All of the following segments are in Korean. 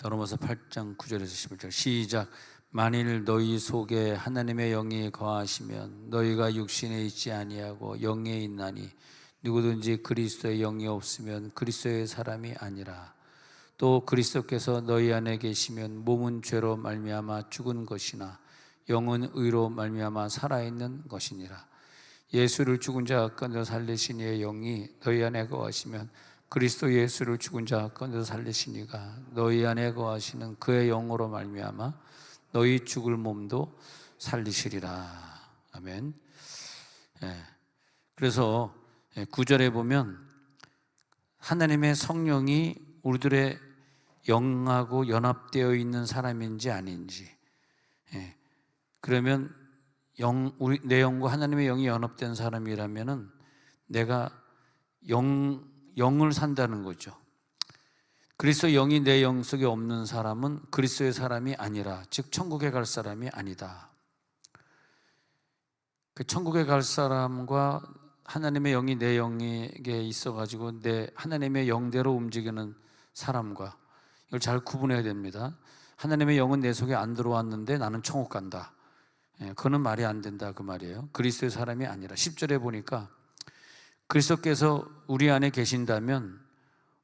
로마서 8장 9절에서 11절 시작. 만일 너희 속에 하나님의 영이 거하시면 너희가 육신에 있지 아니하고 영에 있나니 누구든지 그리스도의 영이 없으면 그리스도의 사람이 아니라. 또 그리스도께서 너희 안에 계시면 몸은 죄로 말미암아 죽은 것이나 영은 의로 말미암아 살아있는 것이니라. 예수를 죽은 자 가운데서 살리신 이의 영이 너희 안에 거하시면 그리스도 예수를 죽은 자 가운데서 살리시니가 너희 안에 거하시는 그의 영으로 말미암아 너희 죽을 몸도 살리시리라. 아멘. 그래서 9절에 보면 하나님의 성령이 우리들의 영하고 연합되어 있는 사람인지 아닌지, 그러면 내 영과 하나님의 영이 연합된 사람이라면은 내가 영을 산다는 거죠. 그리스도의 영이 내 영 속에 없는 사람은 그리스도의 사람이 아니라, 즉 천국에 갈 사람이 아니다. 그 천국에 갈 사람과 하나님의 영이 내 영에게 있어가지고 내 하나님의 영대로 움직이는 사람과, 이걸 잘 구분해야 됩니다. 하나님의 영은 내 속에 안 들어왔는데 나는 천국 간다, 그거는 말이 안 된다, 그 말이에요. 그리스도의 사람이 아니라. 10절에 보니까 그리스도께서 우리 안에 계신다면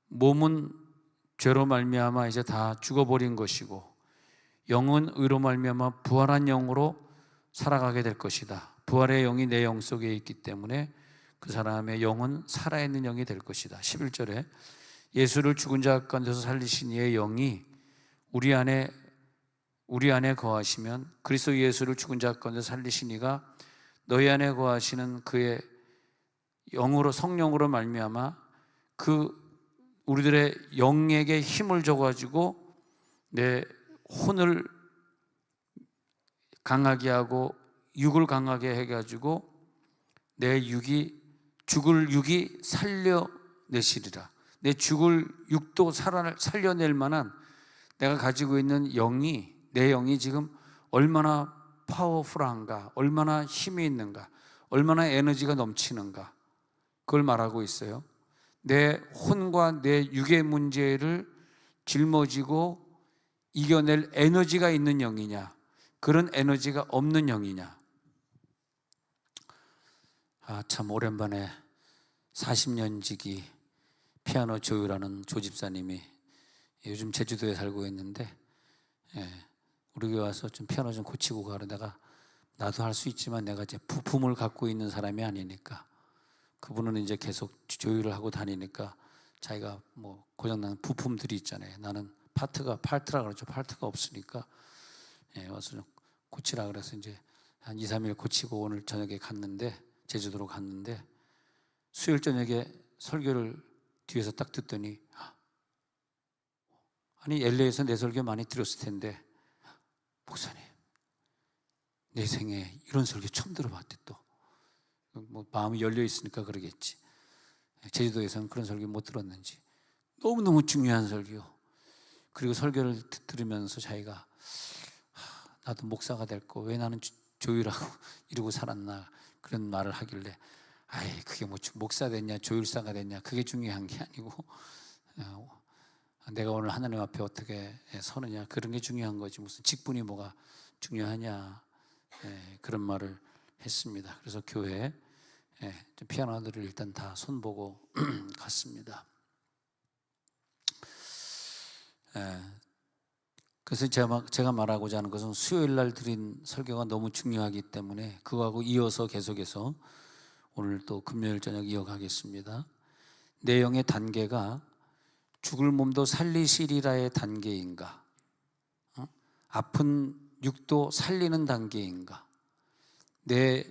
몸은 죄로 말미암아 이제 다 죽어버린 것이고 영은 의로 말미암아 부활한 영으로 살아가게 될 것이다. 부활의 영이 내 영 속에 있기 때문에 그 사람의 영은 살아있는 영이 될 것이다. 11절에 예수를 죽은 자 가운데서 살리신 이의 영이 우리 안에 거하시면 그리스도 예수를 죽은 자 가운데 살리신 이가 너희 안에 거하시는 그의 영으로, 성령으로 말미암아 그 우리들의 영에게 힘을 줘가지고 내 혼을 강하게 하고 육을 강하게 해가지고 내 죽을 육이 살려내시리라. 내 죽을 육도 살려낼 만한 내가 가지고 있는 영이, 내 영이 지금 얼마나 파워풀한가, 얼마나 힘이 있는가, 얼마나 에너지가 넘치는가, 그걸 말하고 있어요. 내 혼과 내 육의 문제를 짊어지고 이겨낼 에너지가 있는 영이냐, 그런 에너지가 없는 영이냐. 참 오랜만에 40년 지기 피아노 조율하는 조 집사님이 요즘 제주도에 살고 있는데, 우리 교회 와서 좀 피아노 좀 고치고 가라. 나도 할 수 있지만 내가 이제 부품을 갖고 있는 사람이 아니니까, 그분은 이제 계속 조율을 하고 다니니까 자기가 뭐 고장난 부품들이 있잖아요. 나는 파트라 그러죠. 파트가 없으니까 와서 좀 고치라 그래서 이제 한 2, 3일 고치고 오늘 저녁에 제주도로 갔는데 수요일 저녁에 설교를 뒤에서 딱 듣더니, 아니 LA에서 내 설교 많이 들었을 텐데 목사님 내 생에 이런 설교 처음 들어봤대. 또 뭐 마음이 열려 있으니까 그러겠지. 제주도에서는 그런 설교 못 들었는지. 너무너무 중요한 설교. 그리고 설교를 들으면서 자기가 나도 목사가 될 거 왜 나는 조율하고 이러고 살았나, 그런 말을 하길래, 그게 뭐 목사 됐냐 조율사가 됐냐 그게 중요한 게 아니고 내가 오늘 하나님 앞에 어떻게 서느냐, 그런 게 중요한 거지 무슨 직분이 뭐가 중요하냐, 그런 말을 했습니다. 그래서 교회에 피아노들을 일단 다 손보고 갔습니다. 그래서 제가 말하고자 하는 것은 수요일 날 드린 설교가 너무 중요하기 때문에 그거하고 이어서 계속해서 오늘 또 금요일 저녁 이어가겠습니다. 내 영의 단계가 죽을 몸도 살리시리라의 단계인가, 아픈 육도 살리는 단계인가, 내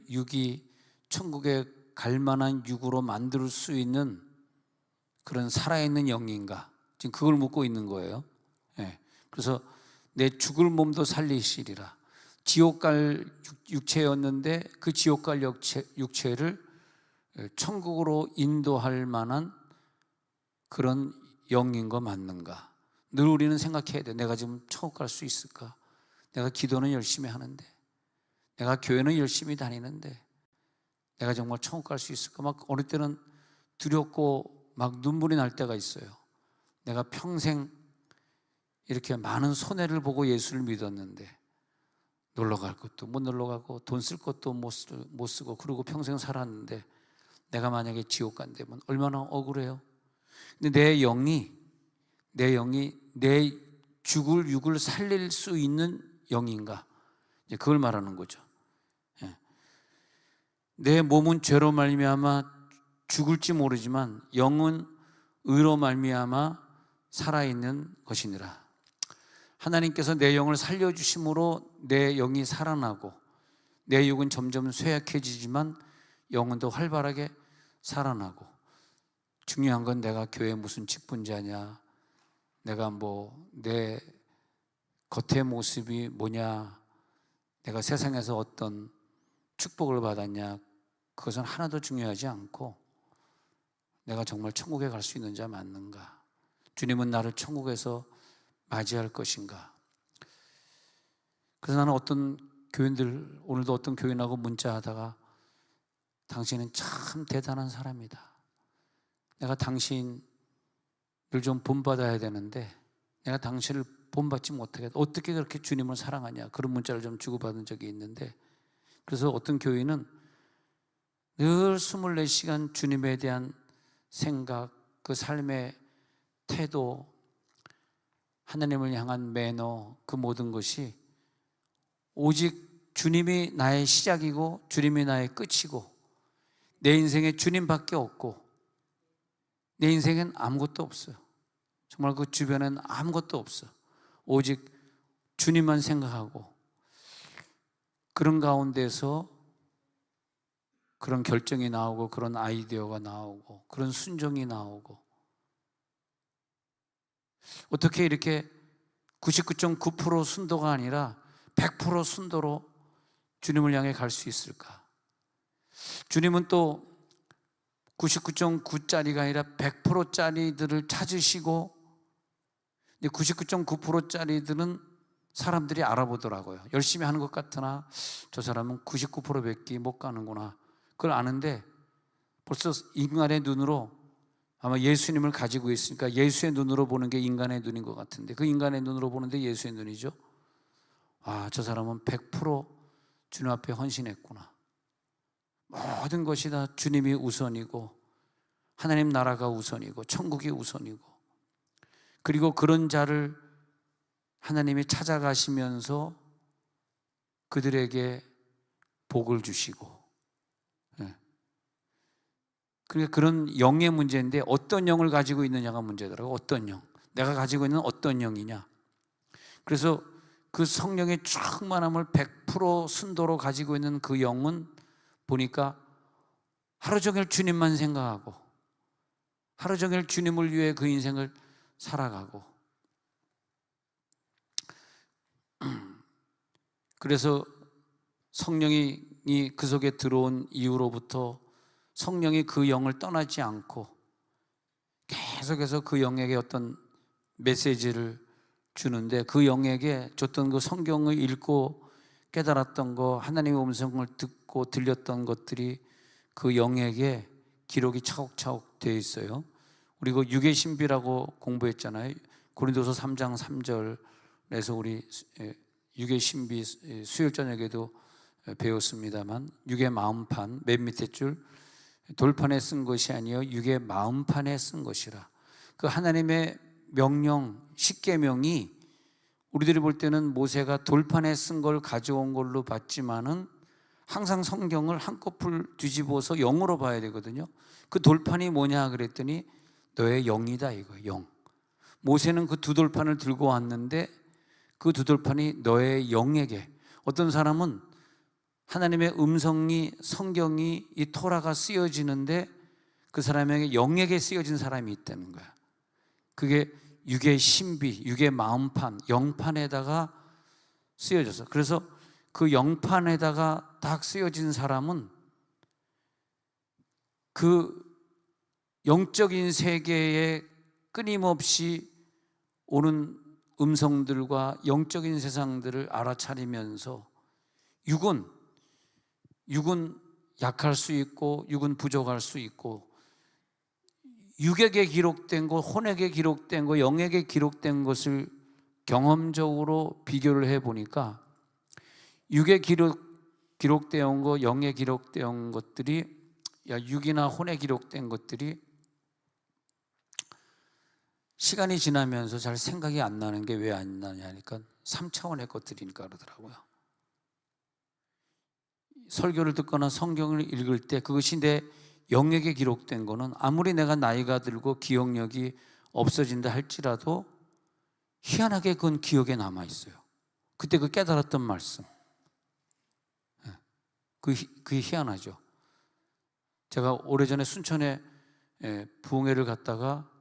육이 천국에 갈 만한 육으로 만들 수 있는 그런 살아있는 영인가, 지금 그걸 묻고 있는 거예요. 그래서 내 죽을 몸도 살리시리라. 지옥 갈 육체였는데 그 지옥 갈 육체를 천국으로 인도할 만한 그런 영인 거 맞는가? 늘 우리는 생각해야 돼. 내가 지금 천국 갈 수 있을까? 내가 기도는 열심히 하는데, 내가 교회는 열심히 다니는데 내가 정말 천국 갈 수 있을까? 막 어느 때는 두렵고 막 눈물이 날 때가 있어요. 내가 평생 이렇게 많은 손해를 보고 예수를 믿었는데 놀러 갈 것도 못 놀러 가고 돈 쓸 것도 못 쓰고 그러고 평생 살았는데 내가 만약에 지옥 간다면 얼마나 억울해요. 근데 내 영이 내 죽을 육을 살릴 수 있는 영인가? 이제 그걸 말하는 거죠. 예. 내 몸은 죄로 말미암아 죽을지 모르지만 영은 의로 말미암아 살아있는 것이니라. 하나님께서 내 영을 살려주심으로 내 영이 살아나고 내 육은 점점 쇠약해지지만 영은 더 활발하게 살아나고, 중요한 건 내가 교회 무슨 직분자냐, 내가 내 겉의 모습이 뭐냐, 내가 세상에서 어떤 축복을 받았냐, 그것은 하나도 중요하지 않고 내가 정말 천국에 갈 수 있는 자 맞는가, 주님은 나를 천국에서 맞이할 것인가. 그래서 나는 어떤 교인들, 오늘도 어떤 교인하고 문자하다가 당신은 참 대단한 사람이다, 내가 당신을 좀 본받아야 되는데 내가 당신을 본받지 못하겠다, 어떻게 그렇게 주님을 사랑하냐, 그런 문자를 좀 주고받은 적이 있는데, 그래서 어떤 교인은 늘 24시간 주님에 대한 생각, 그 삶의 태도, 하나님을 향한 매너, 그 모든 것이 오직 주님이 나의 시작이고 주님이 나의 끝이고 내 인생에 주님밖에 없고 내 인생엔 아무것도 없어요. 정말 그 주변엔 아무것도 없어. 오직 주님만 생각하고, 그런 가운데서 그런 결정이 나오고 그런 아이디어가 나오고 그런 순종이 나오고, 어떻게 이렇게 99.9% 순도가 아니라 100% 순도로 주님을 향해 갈 수 있을까? 주님은 또 99.9짜리가 아니라 100%짜리들을 찾으시고, 99.9%짜리들은 사람들이 알아보더라고요. 열심히 하는 것 같으나 저 사람은 99%밖에 못 가는구나, 그걸 아는데 벌써 인간의 눈으로 아마 예수님을 가지고 있으니까 예수의 눈으로 보는 게 인간의 눈인 것 같은데, 그 인간의 눈으로 보는데 예수의 눈이죠. 아, 저 사람은 100% 주님 앞에 헌신했구나. 모든 것이 다 주님이 우선이고 하나님 나라가 우선이고 천국이 우선이고, 그리고 그런 자를 하나님이 찾아가시면서 그들에게 복을 주시고, 그러니까 그런 영의 문제인데 어떤 영을 가지고 있느냐가 문제더라고요. 어떤 영, 내가 가지고 있는 어떤 영이냐. 그래서 그 성령의 충만함을 100% 순도로 가지고 있는 그 영은 보니까 하루 종일 주님만 생각하고 하루 종일 주님을 위해 그 인생을 살아가고, 그래서 성령이 그 속에 들어온 이후로부터 성령이 그 영을 떠나지 않고 계속해서 그 영에게 어떤 메시지를 주는데, 그 영에게 줬던 그 성경을 읽고 깨달았던 거, 하나님의 음성을 듣고 들렸던 것들이 그 영에게 기록이 차곡차곡 되어 있어요. 우리 그 육의 신비라고 공부했잖아요. 고린도서 3장 3절에서 우리 육의 신비 수요일 저녁에도 배웠습니다만, 육의 마음판 맨 밑에 줄, 돌판에 쓴 것이 아니요 육의 마음판에 쓴 것이라. 그 하나님의 명령, 십계명이 우리들이 볼 때는 모세가 돌판에 쓴 걸 가져온 걸로 봤지만은 항상 성경을 한꺼풀 뒤집어서 영으로 봐야 되거든요. 그 돌판이 뭐냐 그랬더니 너의 영이다, 이거 영. 모세는 그 두 돌판을 들고 왔는데 그 두 돌판이 너의 영에게, 어떤 사람은 하나님의 음성이, 성경이, 이 토라가 쓰여지는데 그 사람에게 영에게 쓰여진 사람이 있다는 거야. 그게 육의 신비, 육의 마음판, 영판에다가 쓰여져서, 그래서 그 영판에다가 딱 쓰여진 사람은 그 영적인 세계에 끊임없이 오는 음성들과 영적인 세상들을 알아차리면서, 육은 약할 수 있고 육은 부족할 수 있고, 육에게 기록된 것, 혼에게 기록된 것, 영에게 기록된 것을 경험적으로 비교를 해보니까 육에 기록되어 온 거, 영에 기록되어 온 것들이, 육이나 혼에 기록된 것들이 시간이 지나면서 잘 생각이 안 나는 게 왜 안 나냐니까 3차원의 것들이니까 그러더라고요. 설교를 듣거나 성경을 읽을 때 그것이 내 영역에 기록된 거는 아무리 내가 나이가 들고 기억력이 없어진다 할지라도 희한하게 그건 기억에 남아 있어요. 그때 그 깨달았던 말씀, 그게 희한하죠. 제가 오래전에 순천에 부흥회를 갔다가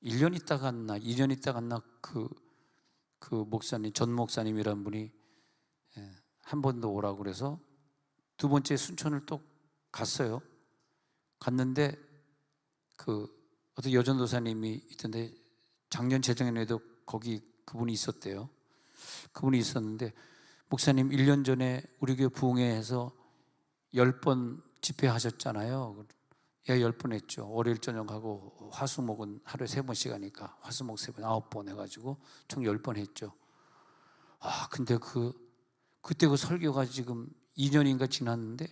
1년 있다 갔나 2년 있다 갔나 그 목사님, 전 목사님이란 분이 한 번 더 오라고 그래서 두 번째 순천을 또 갔어요. 갔는데 어떤 여전도사님이 있던데 작년 재작년에도 거기 그분이 있었대요. 그분이 있었는데 목사님 1년 전에 우리 교회 부흥회에서 10번 집회하셨잖아요. 예, 10번 했죠. 월요일 저녁하고 화수목은 하루에 3번씩 하니까 화수목 3번 9번 해가지고 총 10번 했죠. 근데 그때 그 설교가 지금 2년인가 지났는데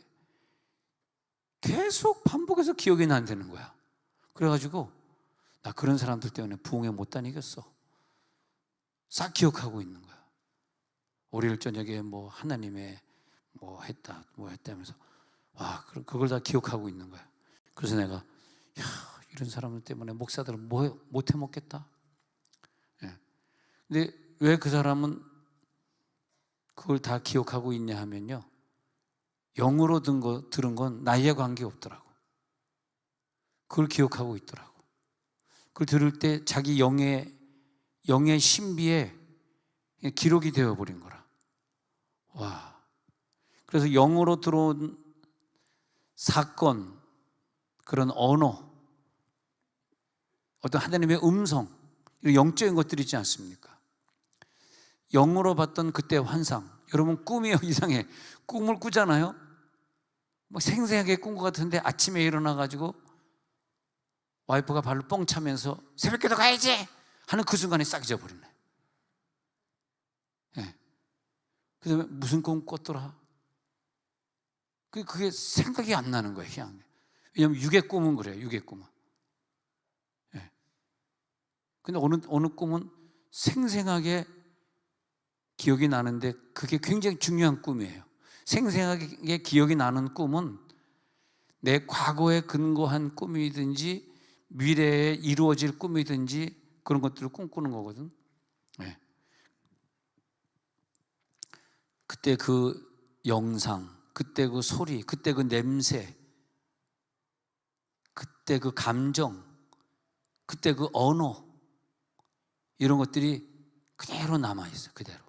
계속 반복해서 기억이 안 되는 거야. 그래가지고 나 그런 사람들 때문에 부흥회 못 다니겠어. 싹 기억하고 있는 거야. 월요일 저녁에 뭐 하나님의 뭐 했다 하면서 그걸 다 기억하고 있는 거야. 그래서 내가 이런 사람들 때문에 목사들은 못 해먹겠다. 근데 왜 그 사람은 그걸 다 기억하고 있냐 하면요, 영으로 들은 건 나이에 관계없더라고. 그걸 기억하고 있더라고. 그걸 들을 때 자기 영의 신비에 기록이 되어버린 거라. 그래서 영으로 들어온 사건, 그런 언어, 어떤 하나님의 음성, 이런 영적인 것들이 있지 않습니까? 영으로 봤던 그때 환상, 여러분 꿈이요, 이상해. 꿈을 꾸잖아요. 뭐 생생하게 꾼 것 같은데 아침에 일어나가지고 와이프가 발로 뻥 차면서 새벽기도 가야지 하는 그 순간에 싹 잊어버리네. 그 다음에 무슨 꿈 꿨더라? 그게 생각이 안 나는 거예요, 희한하게. 왜냐하면 육의 꿈은 그래요, 육의 꿈은. 근데 어느 꿈은 생생하게 기억이 나는데 그게 굉장히 중요한 꿈이에요. 생생하게 기억이 나는 꿈은 내 과거에 근거한 꿈이든지 미래에 이루어질 꿈이든지 그런 것들을 꿈꾸는 거거든. 그때 그 영상, 그때 그 소리, 그때 그 냄새, 그때 그 감정, 그때 그 언어, 이런 것들이 그대로 남아있어요. 그대로.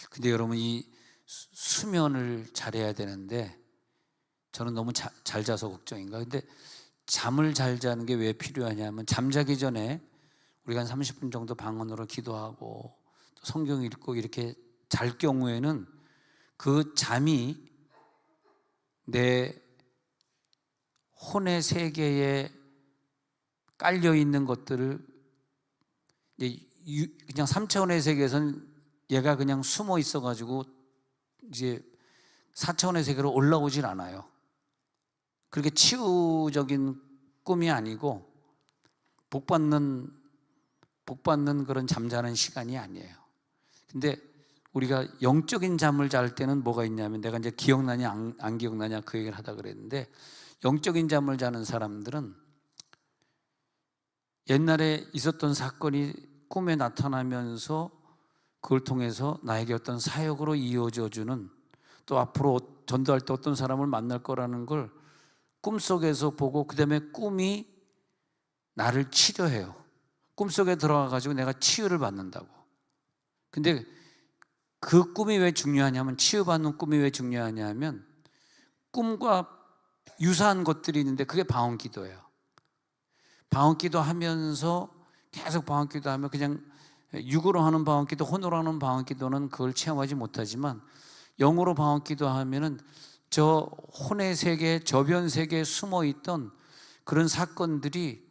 근데 여러분, 이 수면을 잘해야 되는데 저는 너무 잘 자서 걱정인가? 근데 잠을 잘 자는 게 왜 필요하냐면 잠자기 전에 우리가 한 30분 정도 방언으로 기도하고 또 성경 읽고 이렇게 잘 경우에는 그 잠이 내 혼의 세계에 깔려있는 것들을 그냥 3차원의 세계에서는 얘가 그냥 숨어 있어가지고 이제 4차원의 세계로 올라오질 않아요. 그렇게 치유적인 꿈이 아니고 복받는 그런 잠자는 시간이 아니에요. 근데 우리가 영적인 잠을 잘 때는 뭐가 있냐면, 내가 이제 기억나냐 안 기억나냐 그 얘기를 하다 그랬는데, 영적인 잠을 자는 사람들은 옛날에 있었던 사건이 꿈에 나타나면서 그걸 통해서 나에게 어떤 사역으로 이어져 주는, 또 앞으로 전도할 때 어떤 사람을 만날 거라는 걸 꿈속에서 보고, 그 다음에 꿈이 나를 치료해요. 꿈속에 들어가가지고 내가 치유를 받는다고. 근데 그 꿈이 왜 중요하냐면, 치유받는 꿈이 왜 중요하냐면 꿈과 유사한 것들이 있는데 그게 방언기도예요. 방언기도 하면서 계속 방언기도 하면, 그냥 육으로 하는 방언기도, 혼으로 하는 방언기도는 그걸 체험하지 못하지만 영으로 방언기도 하면은 저 혼의 세계, 저변 세계에 숨어있던 그런 사건들이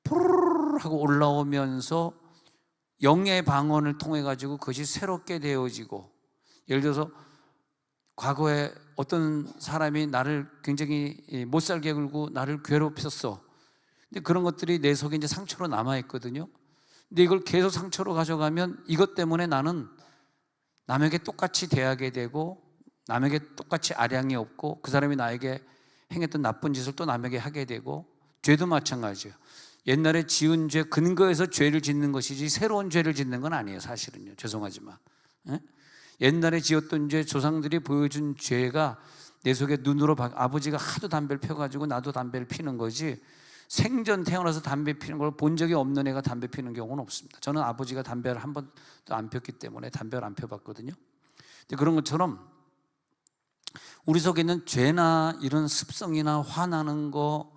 푸르르 하고 올라오면서 영의 방언을 통해 가지고 그것이 새롭게 되어지고, 예를 들어서 과거에 어떤 사람이 나를 굉장히 못 살게 굴고 나를 괴롭혔어. 근데 그런 것들이 내 속에 이제 상처로 남아 있거든요. 근데 이걸 계속 상처로 가져가면 이것 때문에 나는 남에게 똑같이 대하게 되고, 남에게 똑같이 아량이 없고, 그 사람이 나에게 행했던 나쁜 짓을 또 남에게 하게 되고, 죄도 마찬가지예요. 옛날에 지은 죄 근거에서 죄를 짓는 것이지 새로운 죄를 짓는 건 아니에요, 사실은요. 죄송하지만. 예? 옛날에 지었던 죄, 조상들이 보여준 죄가 내 속에 눈으로 아버지가 하도 담배를 펴가지고 나도 담배를 피는 거지, 생전 태어나서 담배 피는 걸 본 적이 없는 애가 담배 피는 경우는 없습니다. 저는 아버지가 담배를 한 번도 안 폈기 때문에 담배를 안 펴봤거든요. 근데 그런 것처럼 우리 속에 있는 죄나 이런 습성이나 화나는 거,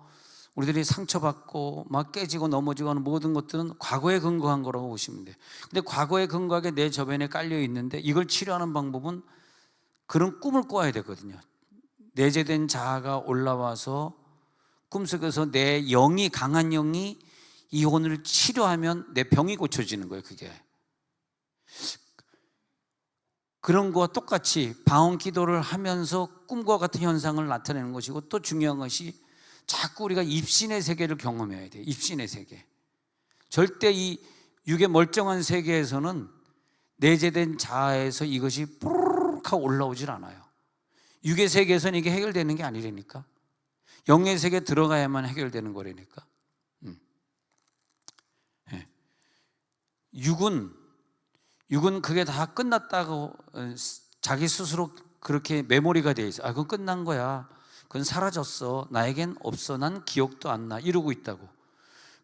우리들이 상처받고 막 깨지고 넘어지고 하는 모든 것들은 과거에 근거한 거라고 보시면 돼요. 근데 과거에 근거하게 내 저변에 깔려 있는데, 이걸 치료하는 방법은 그런 꿈을 꿔야 되거든요. 내재된 자아가 올라와서 꿈속에서 내 영이, 강한 영이 이 혼을 치료하면 내 병이 고쳐지는 거예요. 그게 그런 거와 똑같이 방언 기도를 하면서 꿈과 같은 현상을 나타내는 것이고, 또 중요한 것이 자꾸 우리가 입신의 세계를 경험해야 돼요. 입신의 세계. 절대 이 육의 멀쩡한 세계에서는 내재된 자아에서 이것이 뽀르륵 하고 올라오질 않아요. 육의 세계에서는 이게 해결되는 게 아니라니까. 영의 세계에 들어가야만 해결되는 거라니까. 네. 육은 그게 다 끝났다고 자기 스스로 그렇게 메모리가 돼 있어. 그건 끝난 거야. 그건 사라졌어. 나에겐 없어. 난 기억도 안 나. 이러고 있다고.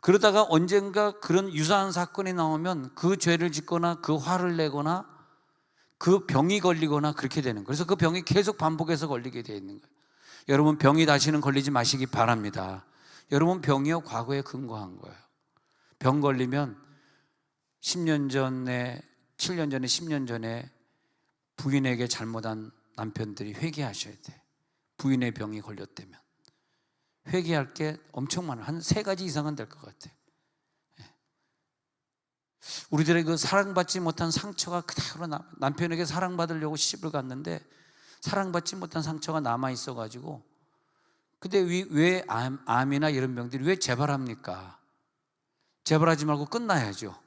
그러다가 언젠가 그런 유사한 사건이 나오면 그 죄를 짓거나 그 화를 내거나 그 병이 걸리거나 그렇게 되는 거예요. 그래서 그 병이 계속 반복해서 걸리게 되어 있는 거예요. 여러분, 병이 다시는 걸리지 마시기 바랍니다. 여러분, 병이요 과거에 근거한 거예요. 병 걸리면 10년 전에, 7년 전에, 10년 전에 부인에게 잘못한 남편들이 회개하셔야 돼. 부인의 병이 걸렸다면 회개할 게 엄청 많아요. 한 3가지 이상은 될 것 같아. 우리들의 그 사랑받지 못한 상처가 그대로 남편에게 사랑받으려고 시집을 갔는데 사랑받지 못한 상처가 남아있어가지고, 근데 왜 암이나 이런 병들이 왜 재발합니까? 재발하지 말고 끝나야죠.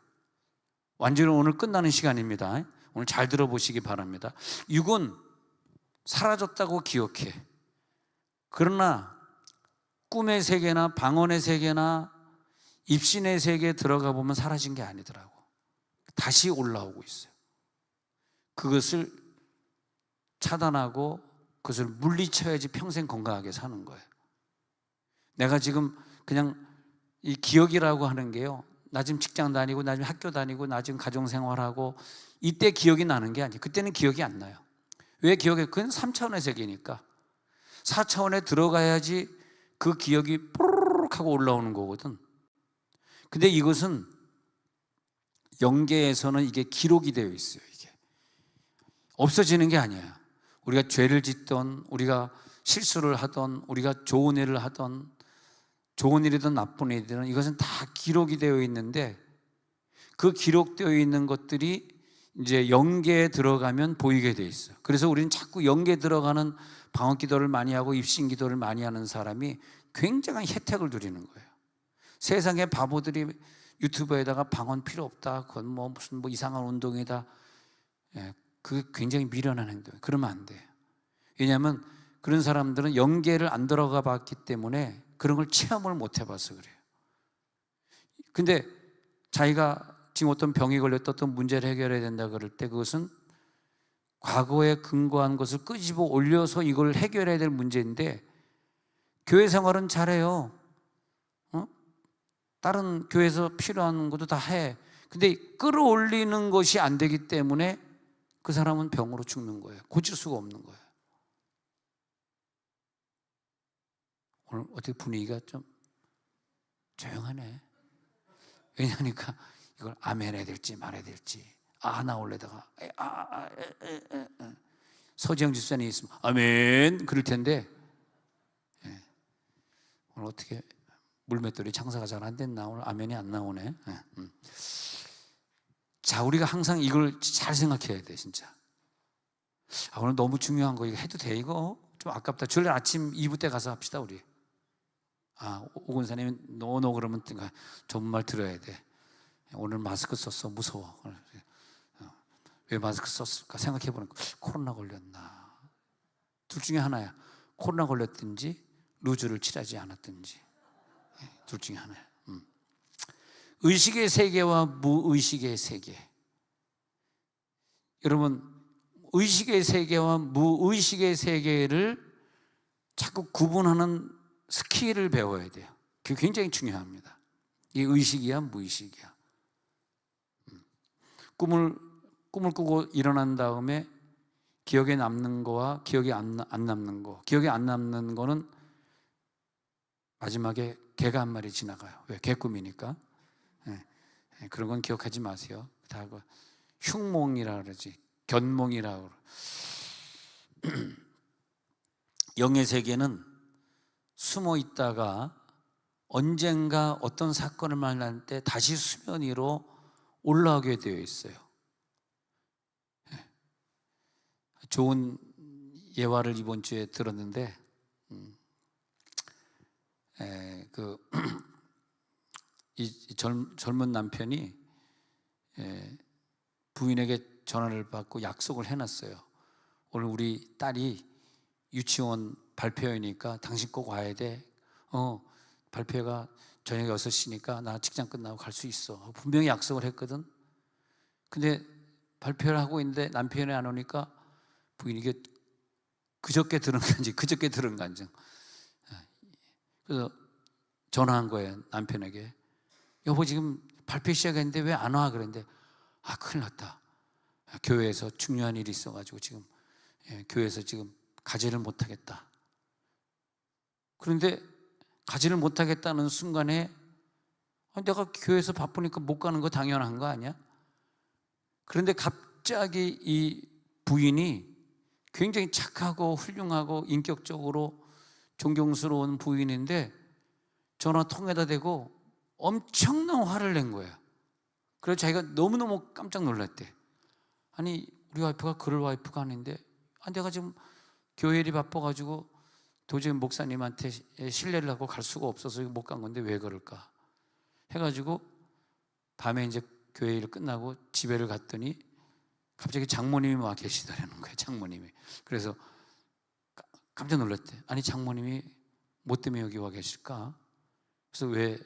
완전히 오늘 끝나는 시간입니다. 오늘 잘 들어보시기 바랍니다. 육은 사라졌다고 기억해. 그러나 꿈의 세계나 방언의 세계나 입신의 세계에 들어가 보면 사라진 게 아니더라고. 다시 올라오고 있어요. 그것을 차단하고 그것을 물리쳐야지 평생 건강하게 사는 거예요. 내가 지금 그냥 이 기억이라고 하는 게요, 나 지금 직장 다니고 나 지금 학교 다니고 나 지금 가정생활하고 이때 기억이 나는 게 아니에요. 그때는 기억이 안 나요. 왜 기억해? 그건 3차원의 세계니까 4차원에 들어가야지 그 기억이 뽀르륵 하고 올라오는 거거든. 근데 이것은 영계에서는 이게 기록이 되어 있어요. 이게 없어지는 게 아니에요. 우리가 죄를 짓던, 우리가 실수를 하던, 우리가 좋은 일을 하던, 좋은 일이든 나쁜 일이든 이것은 다 기록이 되어 있는데, 그 기록되어 있는 것들이 이제 영계에 들어가면 보이게 되어 있어요. 그래서 우리는 자꾸 영계에 들어가는 방언 기도를 많이 하고 입신 기도를 많이 하는 사람이 굉장한 혜택을 누리는 거예요. 세상의 바보들이 유튜브에다가 방언 필요 없다, 그건 무슨 이상한 운동이다, 그게 굉장히 미련한 행동이에요. 그러면 안 돼요. 왜냐하면 그런 사람들은 영계를 안 들어가 봤기 때문에 그런 걸 체험을 못 해봐서 그래요. 근데 자기가 지금 어떤 병이 걸렸다, 어떤 문제를 해결해야 된다 그럴 때 그것은 과거에 근거한 것을 끄집어 올려서 이걸 해결해야 될 문제인데, 교회 생활은 잘해요. 다른 교회에서 필요한 것도 다 해. 근데 끌어올리는 것이 안 되기 때문에 그 사람은 병으로 죽는 거예요. 고칠 수가 없는 거예요. 오늘 어떻게 분위기가 좀 조용하네. 왜냐니까 이걸 아멘 해야 될지 말아야 될지, 나올래다가 서지영 집사님이 있으면 아멘 그럴 텐데, 오늘 어떻게 물맷돌이 장사가 잘 안 됐나? 오늘 아멘이 안 나오네. 자, 우리가 항상 이걸 잘 생각해야 돼, 진짜. 오늘 너무 중요한 거 이거 해도 돼? 이거 좀 아깝다. 주일 아침 2부 때 가서 합시다, 우리. 오근사님 노노 그러면 정말 들어야 돼. 오늘 마스크 썼어, 무서워. 왜 마스크 썼을까 생각해 보니까 코로나 걸렸나. 둘 중에 하나야. 코로나 걸렸든지 루즈를 칠하지 않았든지. 둘 중에 하나야. 의식의 세계와 무의식의 세계. 여러분, 의식의 세계와 무의식의 세계를 자꾸 구분하는 스킬을 배워야 돼요. 그게 굉장히 중요합니다. 이게 의식이야, 무의식이야. 꿈을 꾸고 일어난 다음에 기억에 남는 거와 기억이 안 남는 거. 기억에 안 남는 거는 마지막에 개가 한 마리 지나가요. 왜? 개꿈이니까. 그런 건 기억하지 마세요. 다 흉몽이라 그러지. 견몽이라 그러. 영의 세계는 숨어 있다가 언젠가 어떤 사건을 만날 때 다시 수면 위로 올라오게 되어 있어요. 좋은 예화를 이번 주에 들었는데, 이 젊은 남편이 부인에게 전화를 받고 약속을 해놨어요. 오늘 우리 딸이 유치원 발표회니까 당신 꼭 와야 돼. 발표회가 저녁 6시니까 나 직장 끝나고 갈 수 있어. 분명히 약속을 했거든. 근데 발표를 하고 있는데 남편이 안 오니까 부인이 이게 그저께 들은 간증. 그래서 전화한 거예요, 남편에게. 여보, 지금 발표 시작했는데 왜 안 와? 그랬는데 큰일 났다. 교회에서 중요한 일이 있어가지고 지금 교회에서 지금 가지를 못하겠다. 그런데 가지를 못하겠다는 순간에 내가 교회에서 바쁘니까 못 가는 거 당연한 거 아니야? 그런데 갑자기 이 부인이 굉장히 착하고 훌륭하고 인격적으로 존경스러운 부인인데 전화 통에다 대고 엄청난 화를 낸 거야. 그래서 자기가 너무너무 깜짝 놀랐대. 아니, 우리 와이프가 그럴 와이프가 아닌데 내가 지금 교회 일이 바빠가지고 도저히 목사님한테 신뢰를 하고 갈 수가 없어서 못 간 건데 왜 그럴까 해가지고 밤에 이제 교회 일 끝나고 집에를 갔더니 갑자기 장모님이 와 계시더라는 거예요. 장모님이. 그래서 깜짝 놀랐대. 아니, 장모님이 뭐 때문에 여기 와 계실까? 그래서 왜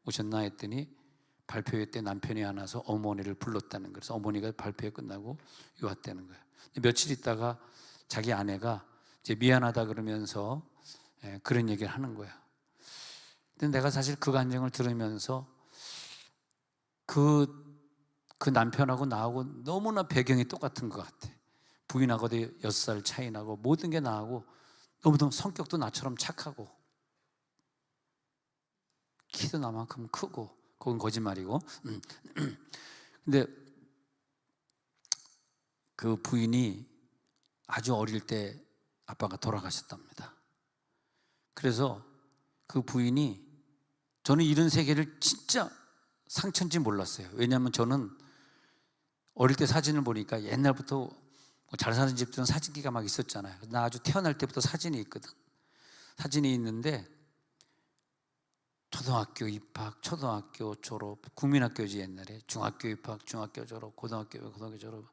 오셨나 했더니 발표회 때 남편이 안 와서 어머니를 불렀다는 거예요. 그래서 어머니가 발표회 끝나고 왔다는 거예요. 며칠 있다가 자기 아내가 이제 미안하다 그러면서 그런 얘기를 하는 거야. 근데 내가 사실 그 간증을 들으면서 그 남편하고 나하고 너무나 배경이 똑같은 것 같아. 부인하고도 6살 차이 나고 모든 게 나하고 너무너무 성격도 나처럼 착하고 키도 나만큼 크고, 그건 거짓말이고. 근데 그 부인이 아주 어릴 때 아빠가 돌아가셨답니다. 그래서 그 부인이, 저는 이런 세계를 진짜 상처인지 몰랐어요. 왜냐하면 저는 어릴 때 사진을 보니까 옛날부터 잘 사는 집들은 사진기가 막 있었잖아요. 나 아주 태어날 때부터 사진이 있거든. 사진이 있는데 초등학교 입학, 초등학교 졸업, 국민학교지 옛날에. 중학교 입학, 중학교 졸업, 고등학교 졸업,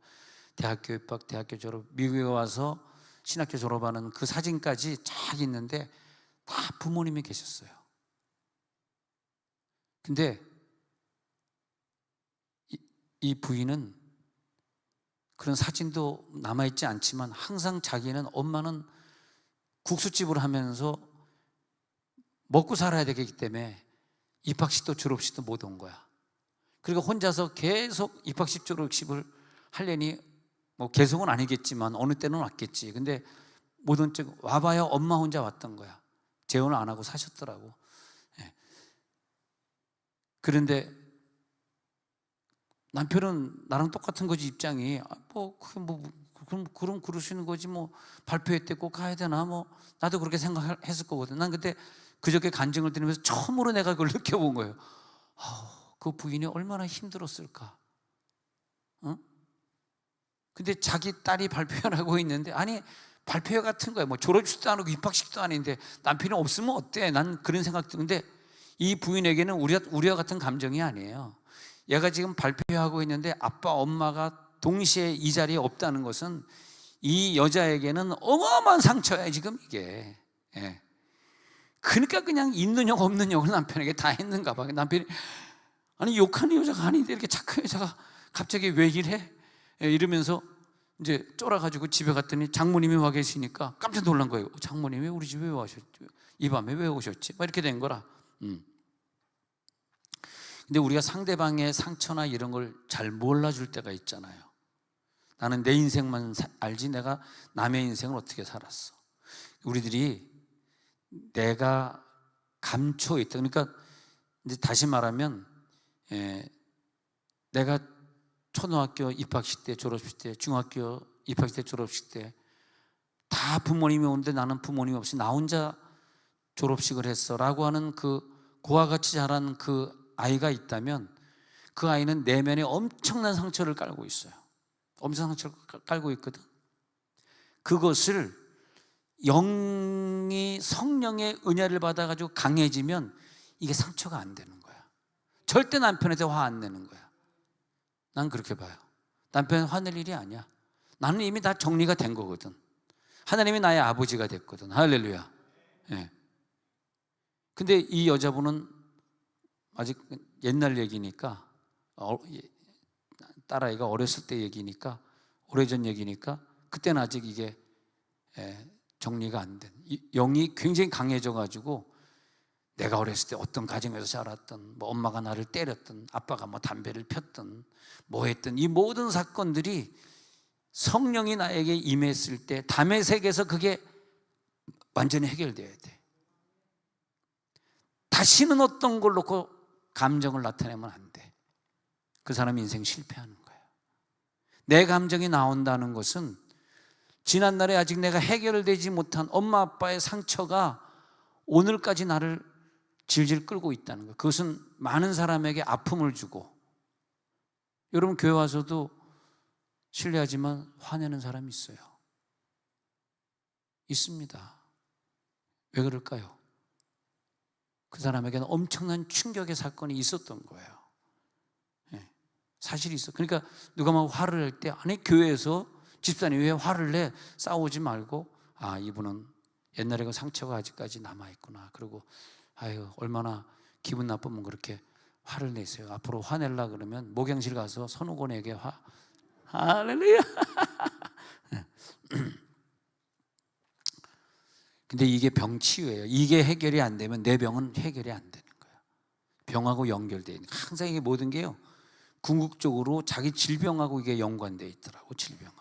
대학교 입학, 대학교 졸업, 미국에 와서 신학교 졸업하는 그 사진까지 쫙 있는데 다 부모님이 계셨어요. 근데 이 부인은 그런 사진도 남아있지 않지만 항상 자기는, 엄마는 국수집을 하면서 먹고 살아야 되기 때문에 입학식도 졸업식도 못 온 거야. 그리고 혼자서 계속 입학식 졸업식을 하려니, 뭐 계속은 아니겠지만 어느 때는 왔겠지. 근데 못 온 적, 와봐야 엄마 혼자 왔던 거야. 재혼을 안 하고 사셨더라고. 그런데 남편은 나랑 똑같은 거지, 입장이. 그럼 그러시는 거지, 뭐 발표회 때 꼭 가야 되나, 뭐 나도 그렇게 생각했을 거거든. 난 그때 그저께 간증을 들으면서 처음으로 내가 그걸 느껴본 거예요. 그 부인이 얼마나 힘들었을까. 어? 근데 자기 딸이 발표를 하고 있는데, 아니 발표 같은 거야. 뭐 졸업식도 안 하고 입학식도 아닌데 남편이 없으면 어때? 난 그런 생각 드는데, 이 부인에게는 우리와 같은 감정이 아니에요. 얘가 지금 발표하고 있는데 아빠 엄마가 동시에 이 자리에 없다는 것은 이 여자에게는 어마어마한 상처야 지금 이게. 예. 그러니까 그냥 있는 욕 없는 욕을 남편에게 다 했는가 봐. 남편이 아니 욕하는 여자가 아닌데 이렇게 착한 여자가 갑자기 왜 이래? 예, 이러면서 이제 쫄아가지고 집에 갔더니 장모님이 와 계시니까 깜짝 놀란 거예요. 장모님이 우리 집에 왜 오셨지? 이 밤에 왜 오셨지? 막 이렇게 된 거라. 근데 우리가 상대방의 상처나 이런 걸 잘 몰라줄 때가 있잖아요. 나는 내 인생만 알지 내가 남의 인생을 어떻게 살았어. 우리들이 내가 감춰 있다. 그러니까 이제 다시 말하면, 내가 초등학교 입학식 때, 졸업식 때, 중학교 입학식 때, 졸업식 때 다 부모님이 오는데 나는 부모님이 없이 나 혼자 졸업식을 했어 라고 하는 그 고와 같이 자란 그 아이가 있다면, 그 아이는 내면에 엄청난 상처를 깔고 있어요. 엄청난 상처를 깔고 있거든. 그것을 영이 성령의 은혜를 받아가지고 강해지면 이게 상처가 안 되는 거야. 절대 남편한테 화 안 내는 거야. 난 그렇게 봐요. 남편 화낼 일이 아니야. 나는 이미 다 정리가 된 거거든. 하나님이 나의 아버지가 됐거든. 할렐루야. 예. 근데 이 여자분은 아직 옛날 얘기니까, 딸아이가 어렸을 때 얘기니까, 오래전 얘기니까 그때는 아직 이게 정리가 안 된, 영이 굉장히 강해져가지고 내가 어렸을 때 어떤 가정에서 자랐던, 뭐 엄마가 나를 때렸던, 아빠가 뭐 담배를 폈던, 뭐 했던 이 모든 사건들이 성령이 나에게 임했을 때 담의 세계에서 그게 완전히 해결돼야 돼. 다시는 어떤 걸 놓고 감정을 나타내면 안 돼. 그 사람 인생 실패하는 거예요. 내 감정이 나온다는 것은 지난날에 아직 내가 해결되지 못한 엄마 아빠의 상처가 오늘까지 나를 질질 끌고 있다는 거예요. 그것은 많은 사람에게 아픔을 주고, 여러분 교회 와서도 실례하지만 화내는 사람이 있어요. 있습니다. 왜 그럴까요? 그 사람에게는 엄청난 충격의 사건이 있었던 거예요. 사실이 있어. 그러니까 누가 막 화를 낼 때, 아니 교회에서 집사님 왜 화를 내? 싸우지 말고, 아 이분은 옛날에 그 상처가 아직까지 남아있구나. 그리고 아유 얼마나 기분 나쁘면 그렇게 화를 내세요. 앞으로 화낼라 그러면 목양실 가서 선우곤에게 할렐루야. 근데 이게 병치유예요. 이게 해결이 안 되면 내 병은 해결이 안 되는 거예요. 병하고 연결되어 있는, 항상 이게 모든 게요 궁극적으로 자기 질병하고 이게 연관되어 있더라고. 질병하고.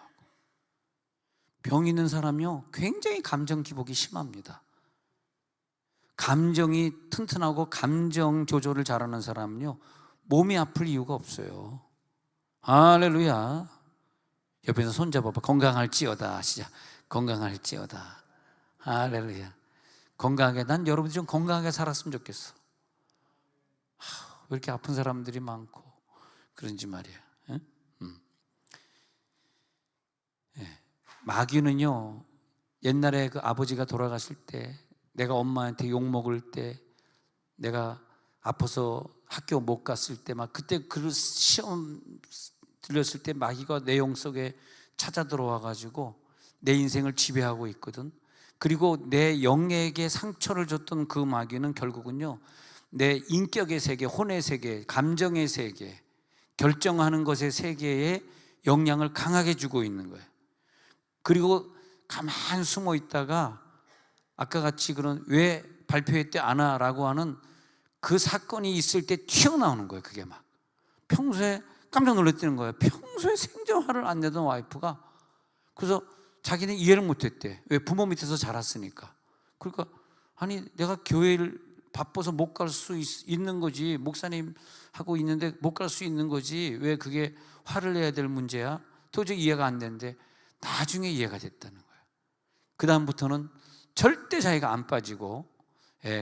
병 있는 사람이요 굉장히 감정 기복이 심합니다. 감정이 튼튼하고 감정 조절을 잘하는 사람은요 몸이 아플 이유가 없어요. 할렐루야. 옆에서 손잡아봐. 건강할지어다. 시작. 건강할지어다. 할렐루야. 건강하게, 난 여러분들이 좀 건강하게 살았으면 좋겠어. 왜 이렇게 아픈 사람들이 많고 그런지 말이야. 응? 마귀는요 옛날에 그 아버지가 돌아가실 때, 내가 엄마한테 욕먹을 때, 내가 아파서 학교 못 갔을 때, 막 그때 그 시험 들렸을 때 마귀가 내 영 속에 찾아 들어와가지고 내 인생을 지배하고 있거든. 그리고 내 영에게 상처를 줬던 그 마귀는 결국은요 내 인격의 세계, 혼의 세계, 감정의 세계, 결정하는 것의 세계에 영향을 강하게 주고 있는 거예요. 그리고 가만히 숨어 있다가 아까 같이 그런 왜 발표회 때 안 와라고 하는 그 사건이 있을 때 튀어나오는 거예요. 그게 막 평소에 깜짝 놀랐다는 거예요. 평소에 생전화를 안 내던 와이프가, 그래서 자기는 이해를 못했대. 왜? 부모 밑에서 자랐으니까. 그러니까 아니 내가 교회를 바빠서 못 갈 수 있는 거지, 목사님하고 있는데 못 갈 수 있는 거지, 왜 그게 화를 내야 될 문제야? 도저히 이해가 안 되는데 나중에 이해가 됐다는 거예요. 그 다음부터는 절대 자기가 안 빠지고,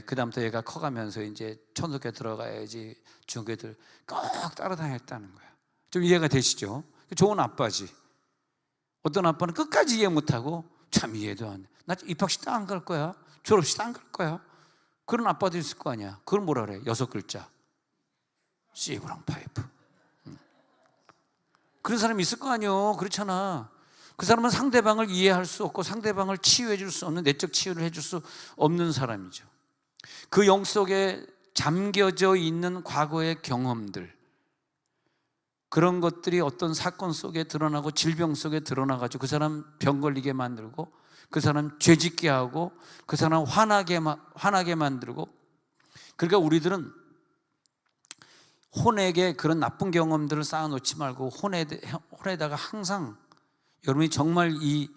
그 다음부터 얘가 커가면서 이제 천국에 들어가야지 중교들 꼭 따라다녔다는 거예요. 좀 이해가 되시죠? 좋은 아빠지. 어떤 아빠는 끝까지 이해 못하고 참 이해도 안 돼. 나 입학식 때 안 갈 거야. 졸업식 때 안 갈 거야. 그런 아빠도 있을 거 아니야. 그걸 뭐라 그래? 6글자. 씨브랑 파이프. 그런 사람이 있을 거 아니요. 그렇잖아. 그 사람은 상대방을 이해할 수 없고 상대방을 치유해 줄 수 없는, 내적 치유를 해줄 수 없는 사람이죠. 그 영 속에 잠겨져 있는 과거의 경험들, 그런 것들이 어떤 사건 속에 드러나고 질병 속에 드러나가지고 그 사람 병 걸리게 만들고, 그 사람 죄짓게 하고, 그 사람 화나게 만들고. 그러니까 우리들은 혼에게 그런 나쁜 경험들을 쌓아놓지 말고 혼에다가 항상, 여러분이 정말 이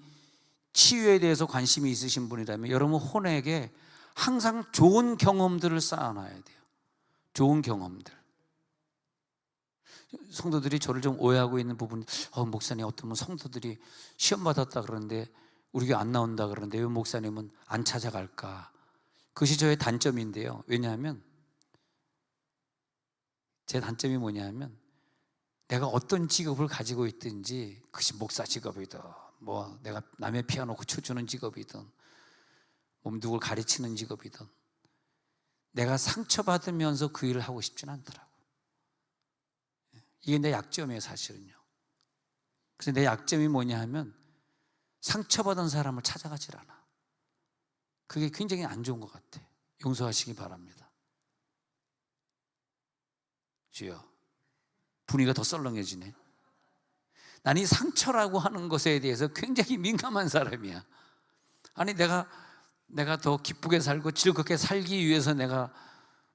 치유에 대해서 관심이 있으신 분이라면 여러분 혼에게 항상 좋은 경험들을 쌓아놔야 돼요. 좋은 경험들. 성도들이 저를 좀 오해하고 있는 부분이, 목사님, 어떤 성도들이 시험 받았다 그러는데 우리 교회 안 나온다 그러는데 왜 목사님은 안 찾아갈까? 그것이 저의 단점인데요. 왜냐하면 제 단점이 뭐냐면, 내가 어떤 직업을 가지고 있든지, 그것이 목사 직업이든 뭐 내가 남의 피아노 고쳐주는 직업이든 뭐 누굴 가르치는 직업이든, 내가 상처받으면서 그 일을 하고 싶지는 않더라고. 이게 내 약점이에요, 사실은요. 그래서 내 약점이 뭐냐 하면, 상처받은 사람을 찾아가질 않아. 그게 굉장히 안 좋은 것 같아. 용서하시기 바랍니다. 주여, 분위기가 더 썰렁해지네. 난 이 상처라고 하는 것에 대해서 굉장히 민감한 사람이야. 아니, 내가 더 기쁘게 살고 즐겁게 살기 위해서 내가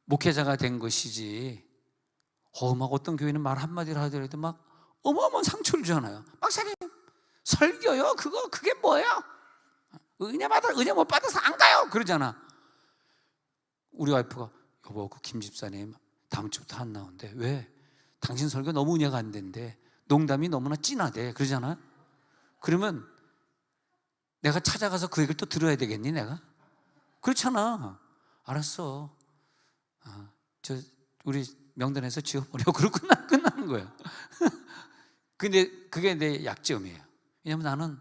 목회자가 된 것이지, 막 어떤 교회는 말 한마디를 하더라도 막 어마어마한 상처를 주잖아요. 박사님, 설교요? 그게 뭐예요? 은혜 못 받아서 안 가요! 그러잖아. 우리 와이프가, 여보, 그 김 집사님 다음 주부터 안 나온대. 왜? 당신 설교 너무 은혜가 안 된대. 농담이 너무나 진하대. 그러잖아. 그러면 내가 찾아가서 그 얘기를 또 들어야 되겠니, 내가? 그렇잖아. 알았어. 우리 명단에서 지워버려. 그러고 끝나는 거야. 근데 그게 내 약점이에요. 왜냐면 나는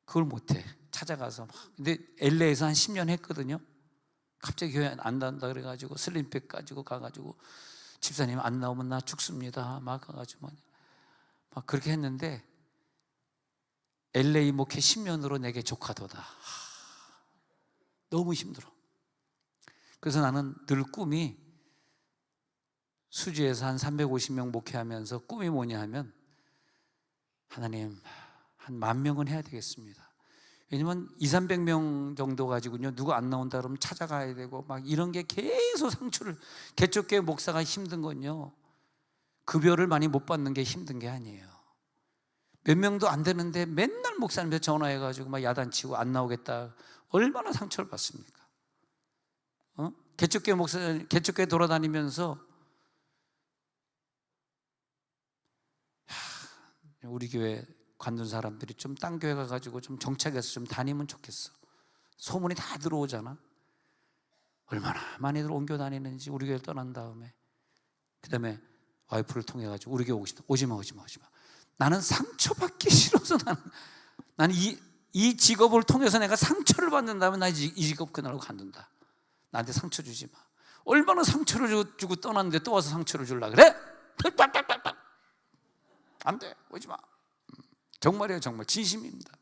그걸 못해. 찾아가서 막. 근데 LA에서 한 10년 했거든요. 갑자기 교회 안 나온다 그래가지고 슬림백 가지고 가가지고, 집사님 안 나오면 나 죽습니다. 막 가가지고 막 그렇게 했는데, LA 목회 10년으로 내게 조카도다. 너무 힘들어. 그래서 나는 늘 꿈이, 수지에서 한 350명 목회하면서 꿈이 뭐냐 하면, 하나님, 한 10,000명은 해야 되겠습니다. 왜냐면 200~300명 정도 가지고요, 누구 안 나온다 그러면 찾아가야 되고 막 이런 게 계속 상처를. 개척교회 목사가 힘든 건요, 급여를 많이 못 받는 게 힘든 게 아니에요. 몇 명도 안 되는데 맨날 목사님한테 전화해가지고 막 야단치고 안 나오겠다. 얼마나 상처를 받습니까? 개척교회 돌아다니면서, 우리 교회 관둔 사람들이 좀 딴 교회 가가지고 좀 정착해서 좀 다니면 좋겠어. 소문이 다 들어오잖아. 얼마나 많이들 옮겨 다니는지. 우리 교회 떠난 다음에 그 다음에 와이프를 통해 가지고 우리 교회 오고 싶다. 오지마. 나는 상처받기 싫어서, 나는 이 직업을 통해서 내가 상처를 받는다면 나 이 직업 그날로 간둔다. 나한테 상처 주지 마. 얼마나 상처를 주고 떠났는데 또 와서 상처를 주려고 그래? 안 돼, 오지마. 정말이에요, 정말 진심입니다.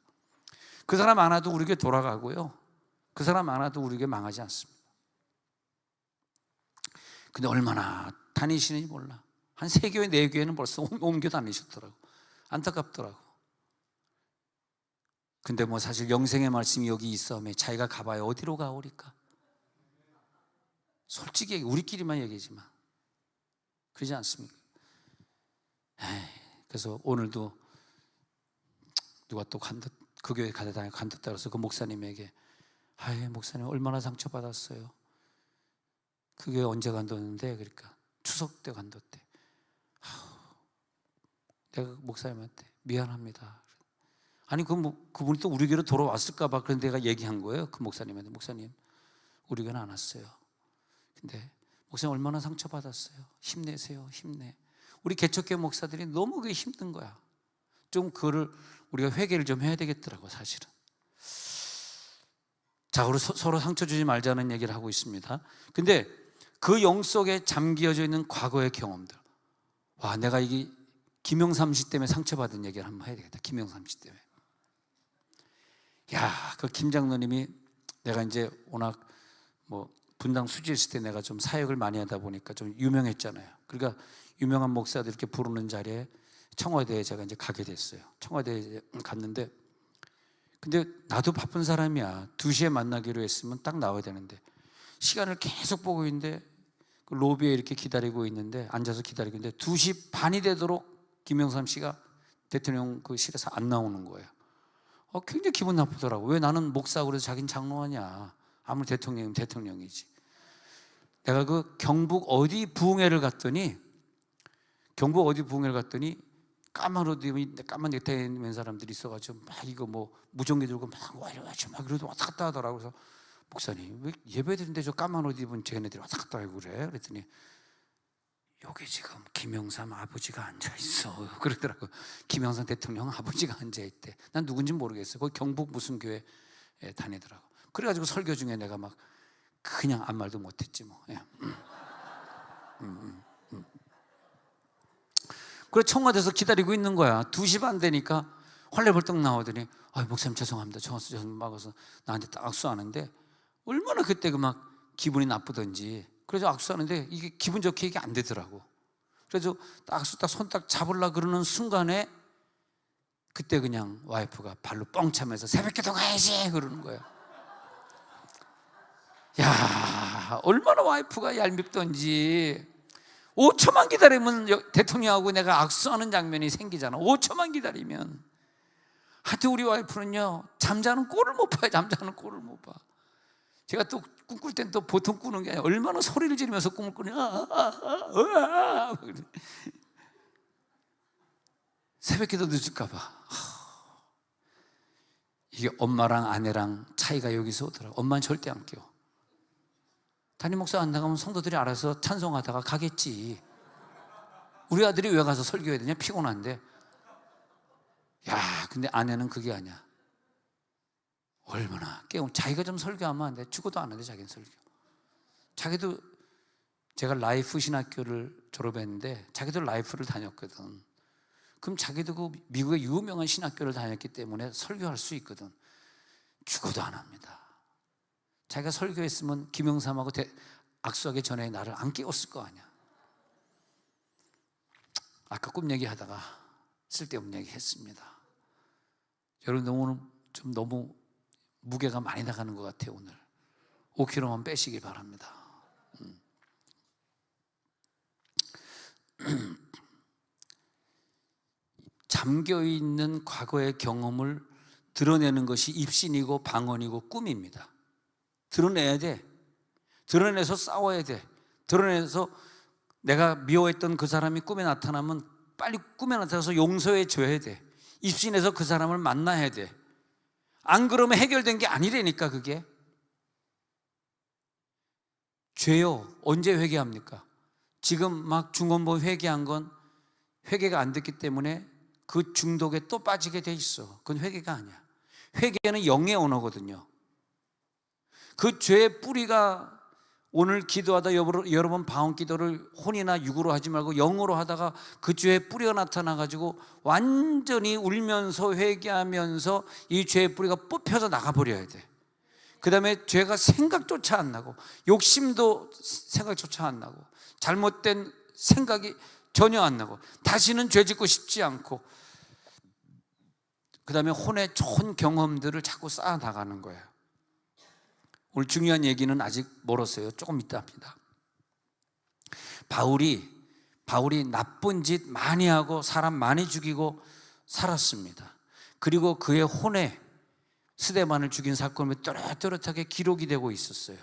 그 사람 안 와도 우리 교회 돌아가고요, 그 사람 안 와도 우리 교회 망하지 않습니다. 근데 얼마나 다니시는지 몰라. 한 3교회 4교회는 벌써 옮겨 다니셨더라고. 안타깝더라고. 근데 뭐 사실 영생의 말씀이 여기 있어면 자기가 가봐야 어디로 가오리까? 솔직히 우리끼리만 얘기하지만 그러지 않습니까? 그래서 오늘도 누가 또 그 교회 가다가 간뒀다 그래서 그 목사님에게, 목사님 얼마나 상처받았어요. 그 교회 언제 간뒀는데? 그러니까 추석 때 간뒀대. 내가 목사님한테 미안합니다. 아니 그분이 또 우리 교회로 돌아왔을까 봐. 그런데 내가 얘기한 거예요, 그 목사님한테. 목사님, 우리 교회는 안 왔어요. 근데 목사님 얼마나 상처받았어요. 힘내세요, 힘내. 우리 개척교회 목사들이 너무 그게 힘든 거야. 좀 그거를 우리가 회개를 좀 해야 되겠더라고 사실은. 자, 우리 서로 상처 주지 말자는 얘기를 하고 있습니다. 근데 그 영 속에 잠겨져 있는 과거의 경험들, 와, 내가 이게 김영삼 씨 때문에 상처받은 얘기를 한번 해야 되겠다. 김영삼 씨 때문에. 야, 그 김 장로님이, 내가 이제 워낙 뭐 분당 수지에 있을 때 내가 좀 사역을 많이 하다 보니까 좀 유명했잖아요. 그러니까 유명한 목사들 이렇게 부르는 자리에 청와대에 제가 이제 가게 됐어요. 청와대에 갔는데, 근데 나도 바쁜 사람이야. 2시에 만나기로 했으면 딱 나와야 되는데 시간을 계속 보고 있는데, 그 로비에 이렇게 기다리고 있는데, 앉아서 기다리고 있는데 2시 반이 되도록 김영삼 씨가 대통령 그 실에서 안 나오는 거예요. 굉장히 기분 나쁘더라고. 왜 나는 목사고 그래서 자기는 장로하냐. 아무리 대통령이면 대통령이지. 내가 그 경북 어디 부흥회를 갔더니 까만 옷 입은 까만 넥타이 입은 사람들이 있어가지고 막 이거 뭐 무전기 들고 막 와요 막 그래도 왔다 갔다 하더라고. 그래서 목사님, 왜 예배드리는데 저 까만 옷 입은 쟤네들이 왔다 갔다 하고 그래? 그랬더니 여기 지금 김영삼 아버지가 앉아있어 그러더라고. 김영삼 대통령 아버지가 앉아있대. 난 누군지 모르겠어. 거기 경북 무슨 교회에 다니더라고. 그래가지고 설교 중에 내가 막 그냥 아무 말도 못했지 뭐. 그래 청와대에서 기다리고 있는 거야. 2시 반 되니까 헐레벌떡 나오더니, 목사님 죄송합니다. 저 막아서 나한테 딱 악수하는데, 얼마나 그때 그 막 기분이 나쁘던지. 그래서 악수하는데 이게 기분 좋게 이게 안 되더라고. 그래서 악수 딱 손 딱 잡으려고 그러는 순간에 그때 그냥 와이프가 발로 뻥 차면서 새벽기도 가야지 그러는 거야. 야, 얼마나 와이프가 얄밉던지. 5초만 기다리면 대통령하고 내가 악수하는 장면이 생기잖아. 5초만 기다리면. 하여튼 우리 와이프는요, 잠자는 꼴을 못 봐요. 잠자는 꼴을 못 봐. 제가 또 꿈꿀 땐 또 보통 꾸는 게 아니라 얼마나 소리를 지르면서 꿈을 꾸냐. 새벽기도 늦을까 봐. 이게 엄마랑 아내랑 차이가 여기서 오더라. 엄마는 절대 안 깨워. 담임 목사 안 나가면 성도들이 알아서 찬송하다가 가겠지. 우리 아들이 왜 가서 설교해야 되냐? 피곤한데. 야, 근데 아내는 그게 아니야. 얼마나 깨우면 자기가 좀 설교하면 안 돼. 죽어도 안 하는데 자기는 설교. 자기도, 제가 라이프 신학교를 졸업했는데 자기도 라이프를 다녔거든. 그럼 자기도 그 미국의 유명한 신학교를 다녔기 때문에 설교할 수 있거든. 죽어도 안 합니다. 자기가 설교했으면 김영삼하고 악수하기 전에 나를 안 깨웠을 거 아니야. 아까 꿈 얘기하다가 쓸데없는 얘기 했습니다. 여러분 오늘 좀 너무 무게가 많이 나가는 것 같아요. 오늘 5kg만 빼시기 바랍니다. 잠겨있는 과거의 경험을 드러내는 것이 입신이고 방언이고 꿈입니다. 드러내야 돼. 드러내서 싸워야 돼. 드러내서 내가 미워했던 그 사람이 꿈에 나타나면 빨리 꿈에 나타나서 용서해 줘야 돼. 입신에서 그 사람을 만나야 돼. 안 그러면 해결된 게 아니라니까. 그게 죄요. 언제 회개합니까? 지금 막 중원보 회개한 건 회개가 안 됐기 때문에 그 중독에 또 빠지게 돼 있어. 그건 회개가 아니야. 회개는 영의 언어거든요. 그 죄의 뿌리가, 오늘 기도하다 여러 번 방언 기도를 혼이나 육으로 하지 말고 영으로 하다가 그 죄의 뿌리가 나타나가지고 완전히 울면서 회개하면서 이 죄의 뿌리가 뽑혀서 나가버려야 돼. 그 다음에 죄가 생각조차 안 나고, 욕심도 생각조차 안 나고, 잘못된 생각이 전혀 안 나고, 다시는 죄 짓고 싶지 않고, 그 다음에 혼의 좋은 경험들을 자꾸 쌓아 나가는 거예요. 오늘 중요한 얘기는 아직 멀었어요. 조금 이따 합니다. 바울이 나쁜 짓 많이 하고 사람 많이 죽이고 살았습니다. 그리고 그의 혼에 스데반을 죽인 사건이 또렷또렷하게 기록이 되고 있었어요.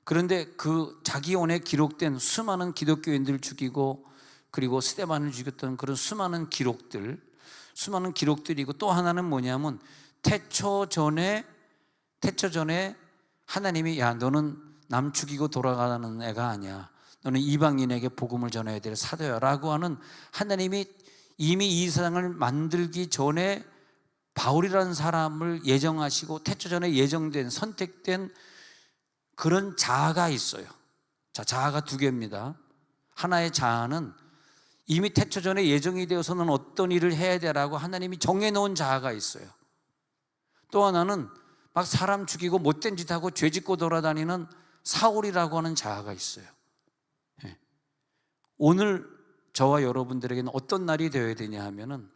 그런데 그 자기 혼에 기록된 수많은 기독교인들을 죽이고 그리고 스데반을 죽였던 그런 수많은 기록들이고, 또 하나는 뭐냐면 태초 전에 하나님이, 야, 너는 남 죽이고 돌아가는 애가 아니야. 너는 이방인에게 복음을 전해야 될 사도야 라고 하는 하나님이 이미 이 세상을 만들기 전에 바울이라는 사람을 예정하시고 태초전에 예정된, 선택된 그런 자아가 있어요. 자, 자아가 두 개입니다. 하나의 자아는 이미 태초전에 예정이 되어서는 어떤 일을 해야 되라고 하나님이 정해놓은 자아가 있어요. 또 하나는 막 사람 죽이고 못된 짓 하고 죄 짓고 돌아다니는 사울이라고 하는 자아가 있어요. 오늘 저와 여러분들에게는 어떤 날이 되어야 되냐 하면은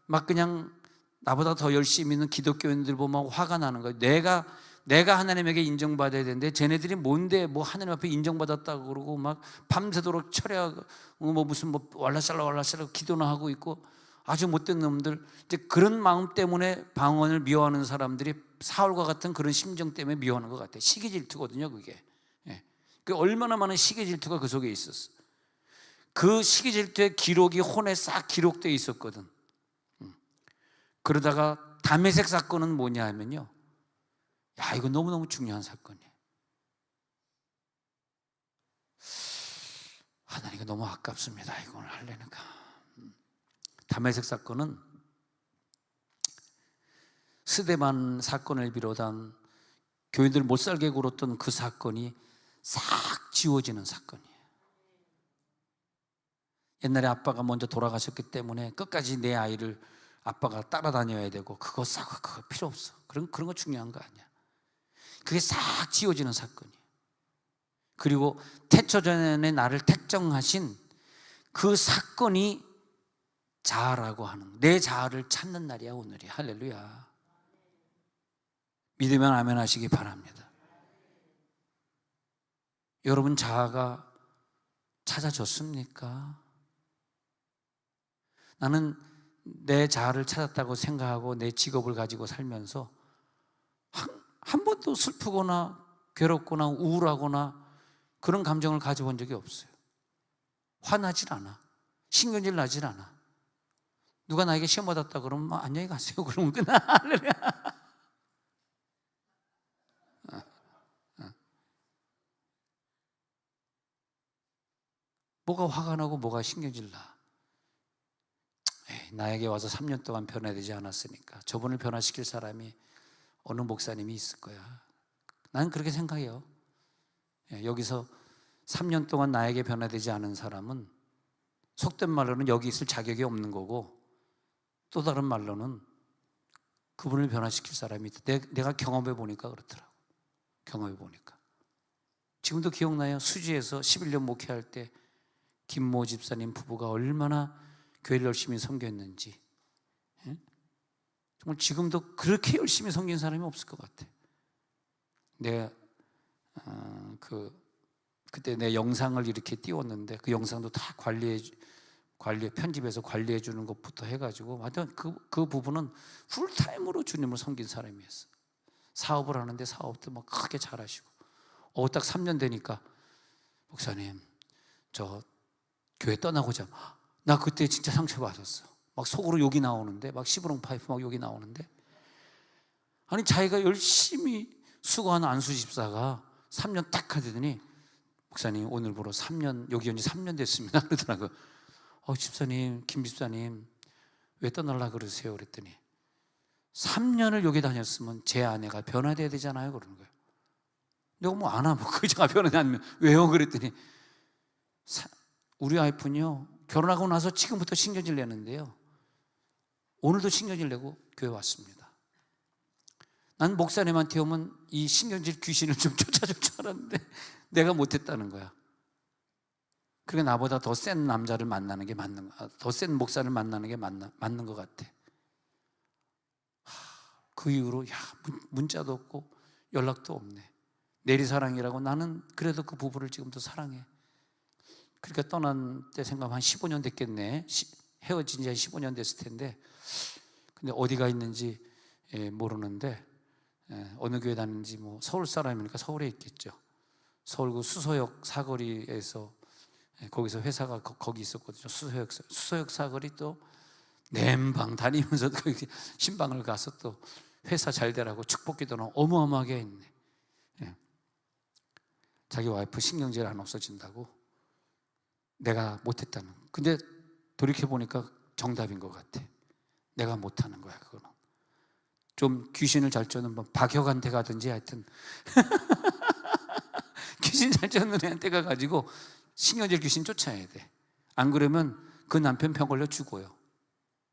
막 그냥 나보다 더 열심히 있는 기독교인들 보면 화가 나는 거예요. 내가 하나님에게 인정받아야 되는데 쟤네들이 뭔데 뭐 하나님 앞에 인정받았다고 그러고 막 밤새도록 철야하고 뭐 무슨 뭐 왈라샬라 기도나 하고 있고 아주 못된 놈들. 이제 그런 마음 때문에 방언을 미워하는 사람들이 사울과 같은 그런 심정 때문에 미워하는 것 같아요. 시기 질투거든요, 그게. 그 얼마나 많은 시기 질투가 그 속에 있었어. 그 시기 질투의 기록이 혼에 싹 기록되어 있었거든. 그러다가 다메섹 사건은 뭐냐 하면요, 야, 이거 너무너무 중요한 사건이에요. 하나님, 이거 너무 아깝습니다. 이걸 하려니까. 다메섹 사건은 스데반 사건을 비롯한 교인들 못 살게 굴었던 그 사건이 싹 지워지는 사건이에요. 옛날에 아빠가 먼저 돌아가셨기 때문에 끝까지 내 아이를 아빠가 따라다녀야 되고 그거 필요 없어. 그런 거 중요한 거 아니야. 그게 싹 지워지는 사건이에요. 그리고 태초전에 나를 택정하신 그 사건이 자아라고 하는, 내 자아를 찾는 날이야, 오늘이. 할렐루야. 믿으면 아멘 하시기 바랍니다. 여러분, 자아가 찾아졌습니까? 나는 내 자아를 찾았다고 생각하고 내 직업을 가지고 살면서 한 번도 슬프거나 괴롭거나 우울하거나 그런 감정을 가져본 적이 없어요. 화나질 않아. 신경질 나질 않아. 누가 나에게 시험 받았다 그러면 안녕히 가세요 그러면 끝나. 뭐가 화가 나고 뭐가 신경질 나. 나에게 와서 3년 동안 변화되지 않았으니까 저분을 변화시킬 사람이 어느 목사님이 있을 거야. 나는 그렇게 생각해요. 여기서 3년 동안 나에게 변화되지 않은 사람은 속된 말로는 여기 있을 자격이 없는 거고, 또 다른 말로는 그분을 변화시킬 사람이 있다. 내가 경험해 보니까 그렇더라고. 경험해 보니까. 지금도 기억나요? 수지에서 11년 목회할 때 김모 집사님 부부가 얼마나 교회를 열심히 섬겼는지. 정말 지금도 그렇게 열심히 섬긴 사람이 없을 것 같아. 내가 그때 내 영상을 이렇게 띄웠는데 그 영상도 다 편집해서 관리해 주는 것부터 해가지고 하여튼 그 부분은 풀타임으로 주님을 섬긴 사람이었어. 사업을 하는데 사업도 막 크게 잘하시고, 딱 3년 되니까 목사님 저 교회 떠나고자. 나 그때 진짜 상처받았어. 막 속으로 욕이 나오는데, 막 시부롱 파이프 막 욕이 나오는데, 아니 자기가 열심히 수고한 안수 집사가 3년 딱 하더니 목사님 오늘부로 3년, 여기 온 지 3년 됐습니다 그러더라고요. 집사님, 김 집사님 왜 떠나려고 그러세요? 그랬더니 3년을 여기 다녔으면 제 아내가 변화돼야 되잖아요 그러는 거예요. 내가 뭐 안 하면 그자가 변화되지 않으면 왜요? 그랬더니 우리 와이프는요 결혼하고 나서 지금부터 신경질 내는데요, 오늘도 신경질 내고 교회 왔습니다. 난 목사님한테 오면 이 신경질 귀신을 좀 쫓아줄 줄 알았는데 내가 못했다는 거야. 그러니까 나보다 더 센 남자를 만나는 게 맞는 거야. 더 센 목사를 만나는 게 맞는 것 같아. 그 이후로 문자도 없고 연락도 없네. 내리사랑이라고. 나는 그래도 그 부부를 지금도 사랑해. 그러니까 떠난 때 생각하면 한 15년 됐겠네. 헤어진 지 한 15년 됐을 텐데, 근데 어디가 있는지 모르는데, 어느 교회 다니는지, 뭐 서울 사람이니까 서울에 있겠죠. 서울구 수서역 사거리에서, 거기서 회사가 거기 있었거든요. 수서역 사거리 또 냄방 다니면서 신방을 가서 또 회사 잘 되라고 축복기도는 어마어마하게 했네. 자기 와이프 신경질 안 없어진다고 내가 못했다는. 근데 돌이켜보니까 정답인 것 같아. 내가 못하는 거야. 그거는 좀 귀신을 잘 쫓는 뭐 박혁한테 가든지 하여튼 귀신 잘 쫓는 애한테 가가지고 신경질 귀신 쫓아야 돼. 안 그러면 그 남편 병 걸려 죽어요.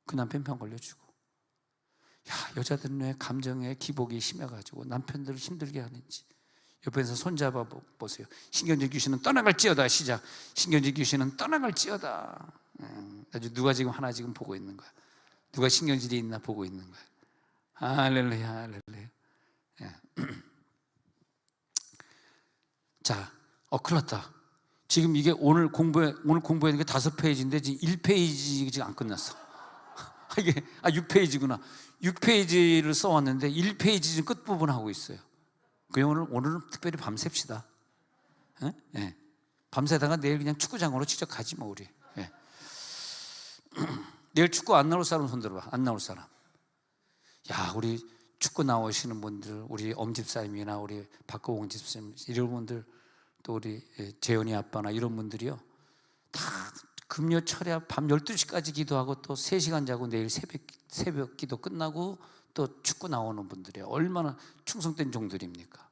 그 남편 병 걸려 죽어. 야, 여자들은 왜 감정의 기복이 심해가지고 남편들을 힘들게 하는지. 옆에서 손잡아 보세요. 신경질 귀신은 떠나갈지어다. 시작. 신경질 귀신은 떠나갈지어다. 아주 누가 지금 하나 지금 보고 있는 거야. 누가 신경질이 있나 보고 있는 거야. 할렐루야, 할렐루야. 예. 자, 큰일 났다. 지금 이게 오늘 공부했는 게 5페이지인데 지금 1페이지 지금 안 끝났어. 이게 6페이지구나. 6페이지를 써왔는데 1페이지 지금 끝부분 하고 있어요. 그냥 오늘은 특별히 밤샙시다. 예? 예. 밤새다가 내일 그냥 축구장으로 직접 가지 뭐 우리. 예. 내일 축구 안 나올 사람 손 들어봐. 안 나올 사람. 야, 우리 축구 나오시는 분들, 우리 엄집사님이나 우리 박고홍 집사님 이런 분들, 또 우리 재현이 아빠나 이런 분들이요, 다 금요 철야 밤 12시까지 기도하고 또 3시간 자고 내일 새벽 기도 끝나고 또 축구 나오는 분들이에요. 얼마나 충성된 종들입니까?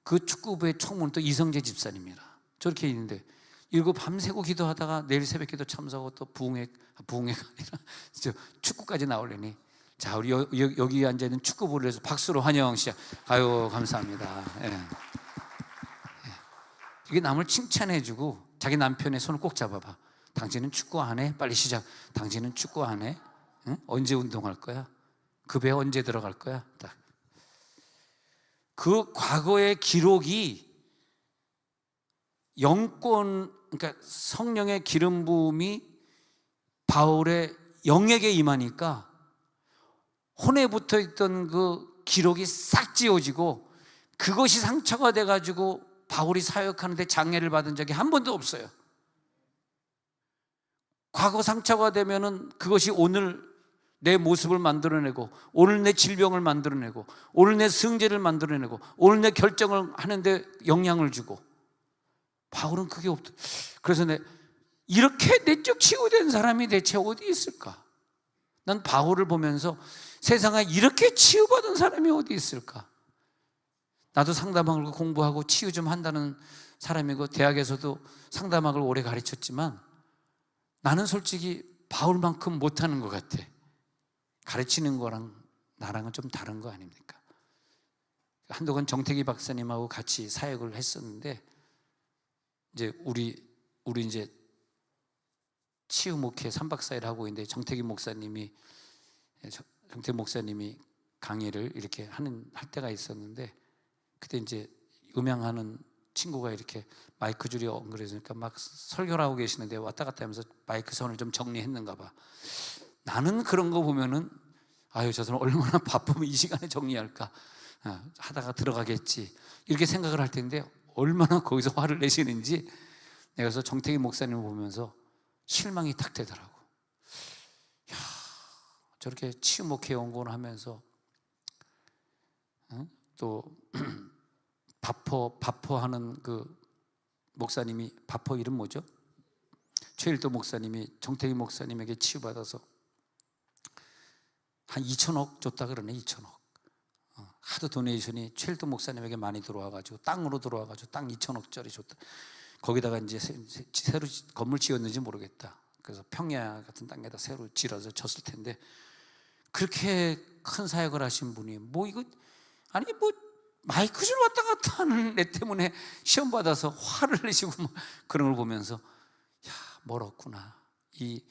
그 축구부의 총무는 또 이성재 집사님이라 저렇게 있는데, 이거 밤새고 기도하다가 내일 새벽 기도 참석하고 또 부흥회가 아니라 축구까지 나오려니, 자, 우리 여기 앉아있는 축구부를 해서 박수로 환영 시작. 아유, 감사합니다. 예. 이게 남을 칭찬해주고 자기 남편의 손을 꼭 잡아봐. 당신은 축구 안 해? 빨리 시작. 당신은 축구 안 해? 응? 언제 운동할 거야? 급여 언제 들어갈 거야? 딱. 그 과거의 기록이 영권, 그러니까 성령의 기름 부음이 바울의 영에게 임하니까 혼에 붙어 있던 그 기록이 싹 지워지고, 그것이 상처가 돼가지고 바울이 사역하는데 장애를 받은 적이 한 번도 없어요. 과거 상처가 되면은 그것이 오늘 내 모습을 만들어내고, 오늘 내 질병을 만들어내고, 오늘 내 승제를 만들어내고, 오늘 내 결정을 하는데 영향을 주고, 바울은 그게 없다. 그래서 이렇게 내적 치유된 사람이 대체 어디 있을까? 난 바울을 보면서 세상에 이렇게 치유받은 사람이 어디 있을까? 나도 상담학을 공부하고 치유 좀 한다는 사람이고 대학에서도 상담학을 오래 가르쳤지만, 나는 솔직히 바울만큼 못하는 것 같아. 가르치는 거랑 나랑은 좀 다른 거 아닙니까? 한동안 정태기 박사님하고 같이 사역을 했었는데, 이제 우리 이제 치유 목회 3박 4일 하고 있는데, 정태기 목사님이 강의를 이렇게 할 때가 있었는데, 그때 이제 음향하는 친구가 이렇게 마이크 줄이 엉그러지니까 막 설교를 하고 계시는데 왔다 갔다 하면서 마이크 선을 좀 정리했는가 봐. 나는 그런 거 보면은, 아유, 저 사람 얼마나 바쁘면 이 시간에 정리할까, 하다가 들어가겠지, 이렇게 생각을 할 텐데 얼마나 거기서 화를 내시는지 내가 그래서 정태기 목사님을 보면서 실망이 탁 되더라고. 야, 저렇게 치유 목회 연구를 하면서 또 바포 하는 그 목사님이, 바포 이름 뭐죠? 최일도 목사님이 정태기 목사님에게 치유받아서 한 2천억 줬다 그러네. 2천억. 하도 도네이션이 최일도 목사님에게 많이 들어와가지고 땅으로 들어와가지고 땅 2천억짜리 줬다. 거기다가 이제 새로 건물 지었는지 모르겠다. 그래서 평야 같은 땅에다 새로 지어서 졌을 텐데, 그렇게 큰 사역을 하신 분이 마이크 줄 왔다 갔다 하는 애 때문에 시험 받아서 화를 내시고 그런 걸 보면서, 야, 멀었구나. 이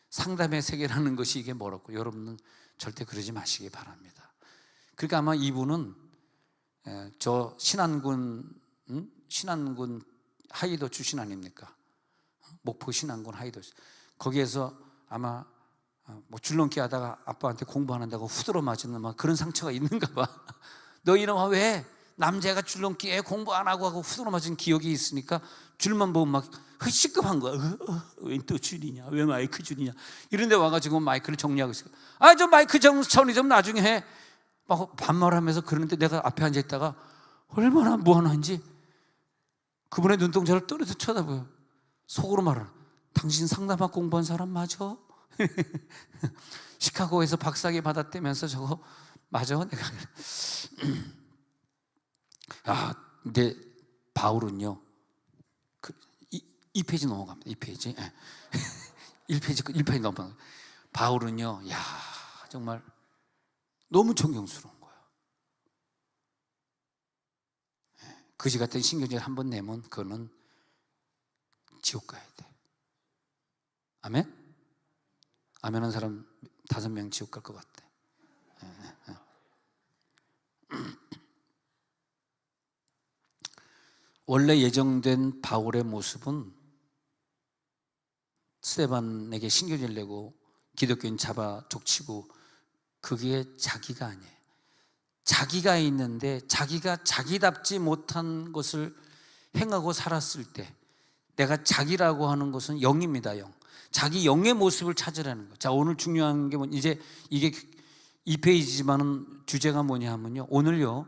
상담의 세계라는 것이 이게 멀었고, 여러분은 절대 그러지 마시기 바랍니다. 그러니까 아마 이분은 저 신안군 하이도 출신 아닙니까? 목포 신안군 하이도. 거기에서 아마 뭐 줄넘기 하다가 아빠한테 공부하는다고 후드러 맞은 막 그런 상처가 있는가 봐. 너 이놈아, 왜 남자가 줄넘기에 공부 안 하고 후드러 맞은 기억이 있으니까 줄만 보면 막 시급한 거야. 왜 또 줄이냐, 왜 마이크 줄이냐, 이런 데 와가지고 마이크를 정리하고 있어요. 저 마이크 정리 좀 나중에 해, 막 반말하면서. 그러는데 내가 앞에 앉아있다가 얼마나 무한한지 그분의 눈동자를 떨어져 쳐다봐요. 속으로 말하는, 당신 상담학 공부한 사람 맞아? 시카고에서 박사학위 받았다면서 저거 맞아? 내가 근데 바울은요, 이 페이지 넘어갑니다. 이 페이지. 1페이지 넘어갑니다. 바울은요, 정말 너무 존경스러운 거예요. 거지 같은 신경질 한번 내면 그거는 지옥 가야 돼. 아멘? 아멘 한 사람 5명 지옥 갈 것 같아. 원래 예정된 바울의 모습은 스데반에게 신경질 내고 기독교인 잡아 족치고, 그게 자기가 아니에요. 자기가 있는데 자기가 자기답지 못한 것을 행하고 살았을 때, 내가 자기라고 하는 것은 영입니다. 영. 자기 영의 모습을 찾으라는 거예요. 자, 오늘 중요한 게 이제 이게 2페이지지만은 주제가 뭐냐 하면요, 오늘요,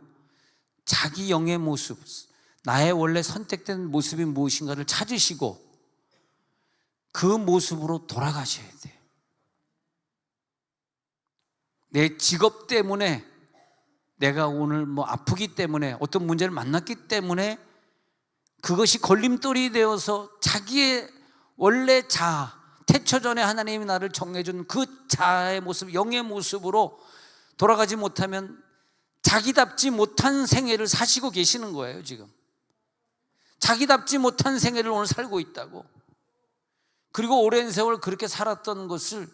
자기 영의 모습, 나의 원래 선택된 모습이 무엇인가를 찾으시고 그 모습으로 돌아가셔야 돼요. 내 직업 때문에, 내가 오늘 아프기 때문에, 어떤 문제를 만났기 때문에 그것이 걸림돌이 되어서 자기의 원래 자아, 태초 전에 하나님이 나를 정해준 그 자아의 모습, 영의 모습으로 돌아가지 못하면 자기답지 못한 생애를 사시고 계시는 거예요. 지금 자기답지 못한 생애를 오늘 살고 있다고. 그리고 오랜 세월 그렇게 살았던 것을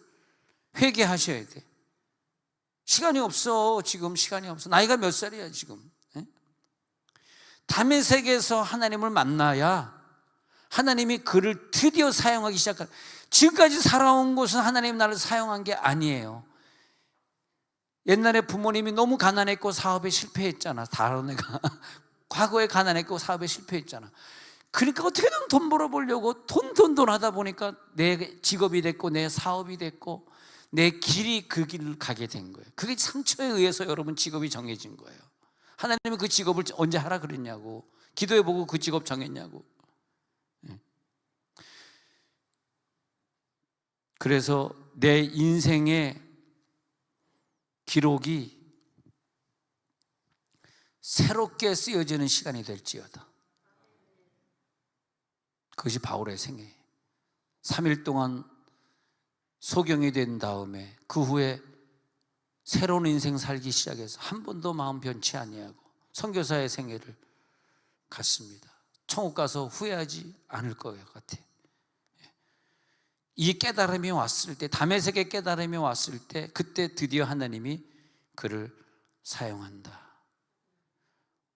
회개하셔야 돼. 시간이 없어. 지금 시간이 없어. 나이가 몇 살이야 지금? 다메섹에서 하나님을 만나야 하나님이 그를 드디어 사용하기 시작한. 지금까지 살아온 것은 하나님 나를 사용한 게 아니에요. 옛날에 부모님이 너무 가난했고 사업에 실패했잖아. 다른 애가 과거에 가난했고 사업에 실패했잖아. 그러니까 어떻게든 돈 벌어보려고 돈 하다 보니까 내 직업이 됐고 내 사업이 됐고 내 길이 그 길을 가게 된 거예요. 그게 상처에 의해서 여러분 직업이 정해진 거예요. 하나님이 그 직업을 언제 하라 그랬냐고, 기도해보고 그 직업 정했냐고. 그래서 내 인생의 기록이 새롭게 쓰여지는 시간이 될지어다. 그것이 바울의 생애예요. 3일 동안 소경이 된 다음에 그 후에 새로운 인생 살기 시작해서 한 번도 마음 변치 아니하고 선교사의 생애를 갔습니다. 천국 가서 후회하지 않을 것 같아. 이 깨달음이 왔을 때, 다메섹의 깨달음이 왔을 때, 그때 드디어 하나님이 그를 사용한다.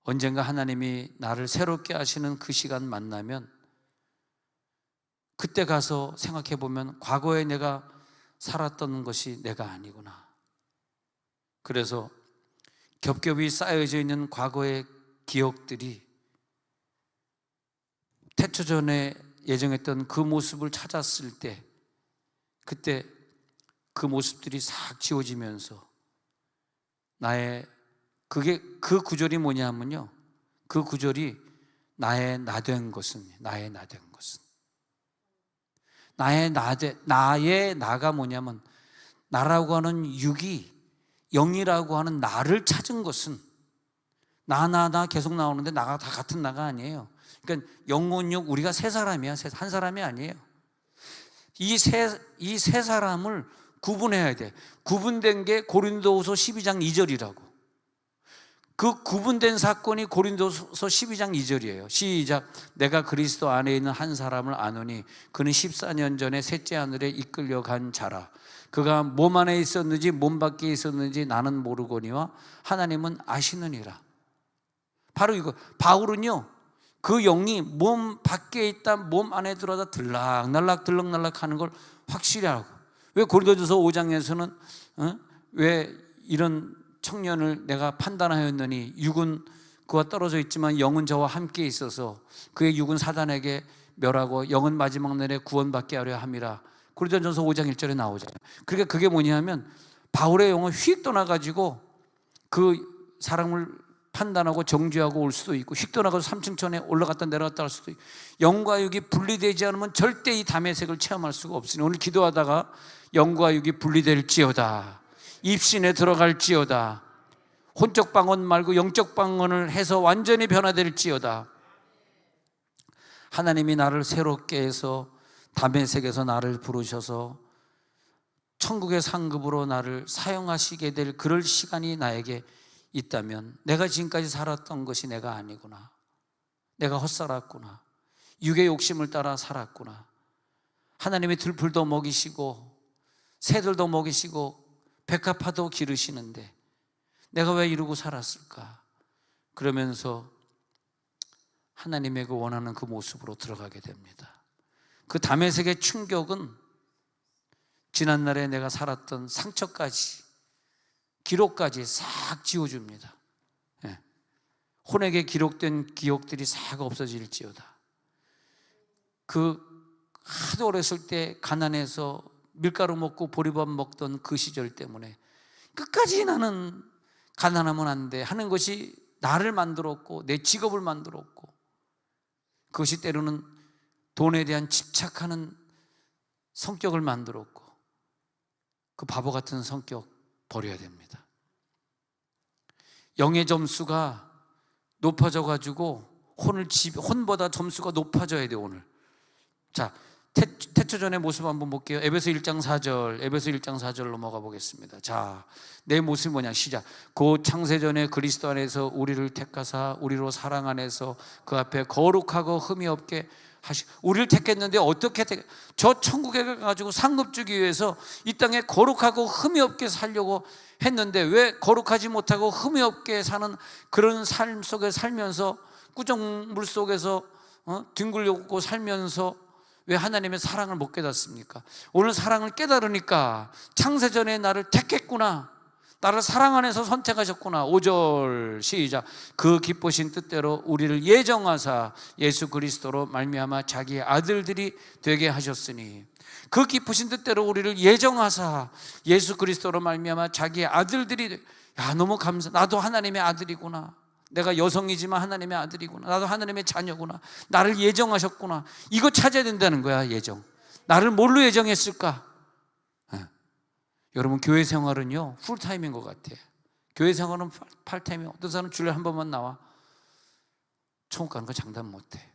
언젠가 하나님이 나를 새롭게 하시는 그 시간 만나면 그때 가서 생각해 보면 과거에 내가 살았던 것이 내가 아니구나. 그래서 겹겹이 쌓여져 있는 과거의 기억들이 태초 전에 예정했던 그 모습을 찾았을 때, 그때 그 모습들이 싹 지워지면서 그게 그 구절이 뭐냐면요, 그 구절이 나의 나된 것은, 나의 나가 뭐냐면, 나라고 하는 육이, 영이라고 하는 나를 찾은 것은, 나 계속 나오는데 나가 다 같은 나가 아니에요. 그러니까 영혼육, 우리가 세 사람이야. 한 사람이 아니에요. 이 세 사람을 구분해야 돼. 구분된 게 고린도후서 12장 2절이라고. 그 구분된 사건이 고린도서 12장 2절이에요. 시작. 내가 그리스도 안에 있는 한 사람을 아노니 그는 14년 전에 셋째 하늘에 이끌려간 자라. 그가 몸 안에 있었는지 몸 밖에 있었는지 나는 모르거니와 하나님은 아시느니라. 바로 이거. 바울은요, 그 영이 몸 밖에 있다 몸 안에 들어다 들락날락 하는 걸 확실히 알고. 왜 고린도전서 5장에서는 왜 이런 청년을 내가 판단하였느니 육은 그와 떨어져 있지만 영은 저와 함께 있어서 그의 육은 사단에게 멸하고 영은 마지막 날에 구원받게 하려 함이라. 고린도전서 5장 1절에 나오잖아요. 그러니까 그게 뭐냐면 바울의 영은 휙 떠나가지고 그 사람을 판단하고 정죄하고 올 수도 있고, 휙 떠나가서 3층 천에 올라갔다 내려갔다 할 수도 있고, 영과 육이 분리되지 않으면 절대 이 다메섹을 체험할 수가 없으니 오늘 기도하다가 영과 육이 분리될지어다, 입신에 들어갈지어다, 혼적 방언 말고 영적 방언을 해서 완전히 변화될지어다. 하나님이 나를 새롭게 해서 다메섹에서 나를 부르셔서 천국의 상급으로 나를 사용하시게 될 그럴 시간이 나에게 있다면, 내가 지금까지 살았던 것이 내가 아니구나, 내가 헛살았구나, 육의 욕심을 따라 살았구나, 하나님이 들풀도 먹이시고 새들도 먹이시고 백합화도 기르시는데 내가 왜 이러고 살았을까? 그러면서 하나님의 그 원하는 그 모습으로 들어가게 됩니다. 그 다메섹의 충격은 지난날에 내가 살았던 상처까지, 기록까지 싹 지워줍니다. 예. 혼에게 기록된 기억들이 싹 없어질지어다. 그 하도 어렸을 때 가난해서 밀가루 먹고 보리밥 먹던 그 시절 때문에 끝까지 나는 가난하면 안 돼 하는 것이 나를 만들었고, 내 직업을 만들었고, 그것이 때로는 돈에 대한 집착하는 성격을 만들었고, 그 바보 같은 성격 버려야 됩니다. 영의 점수가 높아져 가지고 혼보다 점수가 높아져야 돼요. 오늘 자, 태초전의 모습 한번 볼게요. 에베소 1장 4절, 에베소 1장 4절 넘어가 보겠습니다. 자, 내 모습이 뭐냐, 시작. 곧 창세전에 그리스도 안에서 우리를 택하사 우리로 사랑 안에서 그 앞에 거룩하고 흠이 없게 우리를 택했는데 어떻게 저 천국에 가지고 상급 주기 위해서 이 땅에 거룩하고 흠이 없게 살려고 했는데, 왜 거룩하지 못하고 흠이 없게 사는 그런 삶 속에 살면서 꾸정물 속에서 뒹굴려고 살면서 왜 하나님의 사랑을 못 깨닫습니까? 오늘 사랑을 깨달으니까 창세전에 나를 택했구나, 나를 사랑 안에서 선택하셨구나. 5절 시작. 그 기쁘신 뜻대로 우리를 예정하사 예수 그리스도로 말미암아 자기의 아들들이 되게 하셨으니, 그 기쁘신 뜻대로 우리를 예정하사 예수 그리스도로 말미암아 자기의 아들들이, 야, 너무 감사. 나도 하나님의 아들이구나, 내가 여성이지만 하나님의 아들이구나, 나도 하나님의 자녀구나, 나를 예정하셨구나. 이거 찾아야 된다는 거야. 예정. 나를 뭘로 예정했을까? 여러분, 교회 생활은요 풀타임인 것 같아요. 교회 생활은 팔타임이에요. 어떤 사람은 주일에 한 번만 나와. 천국 가는 거 장담 못해.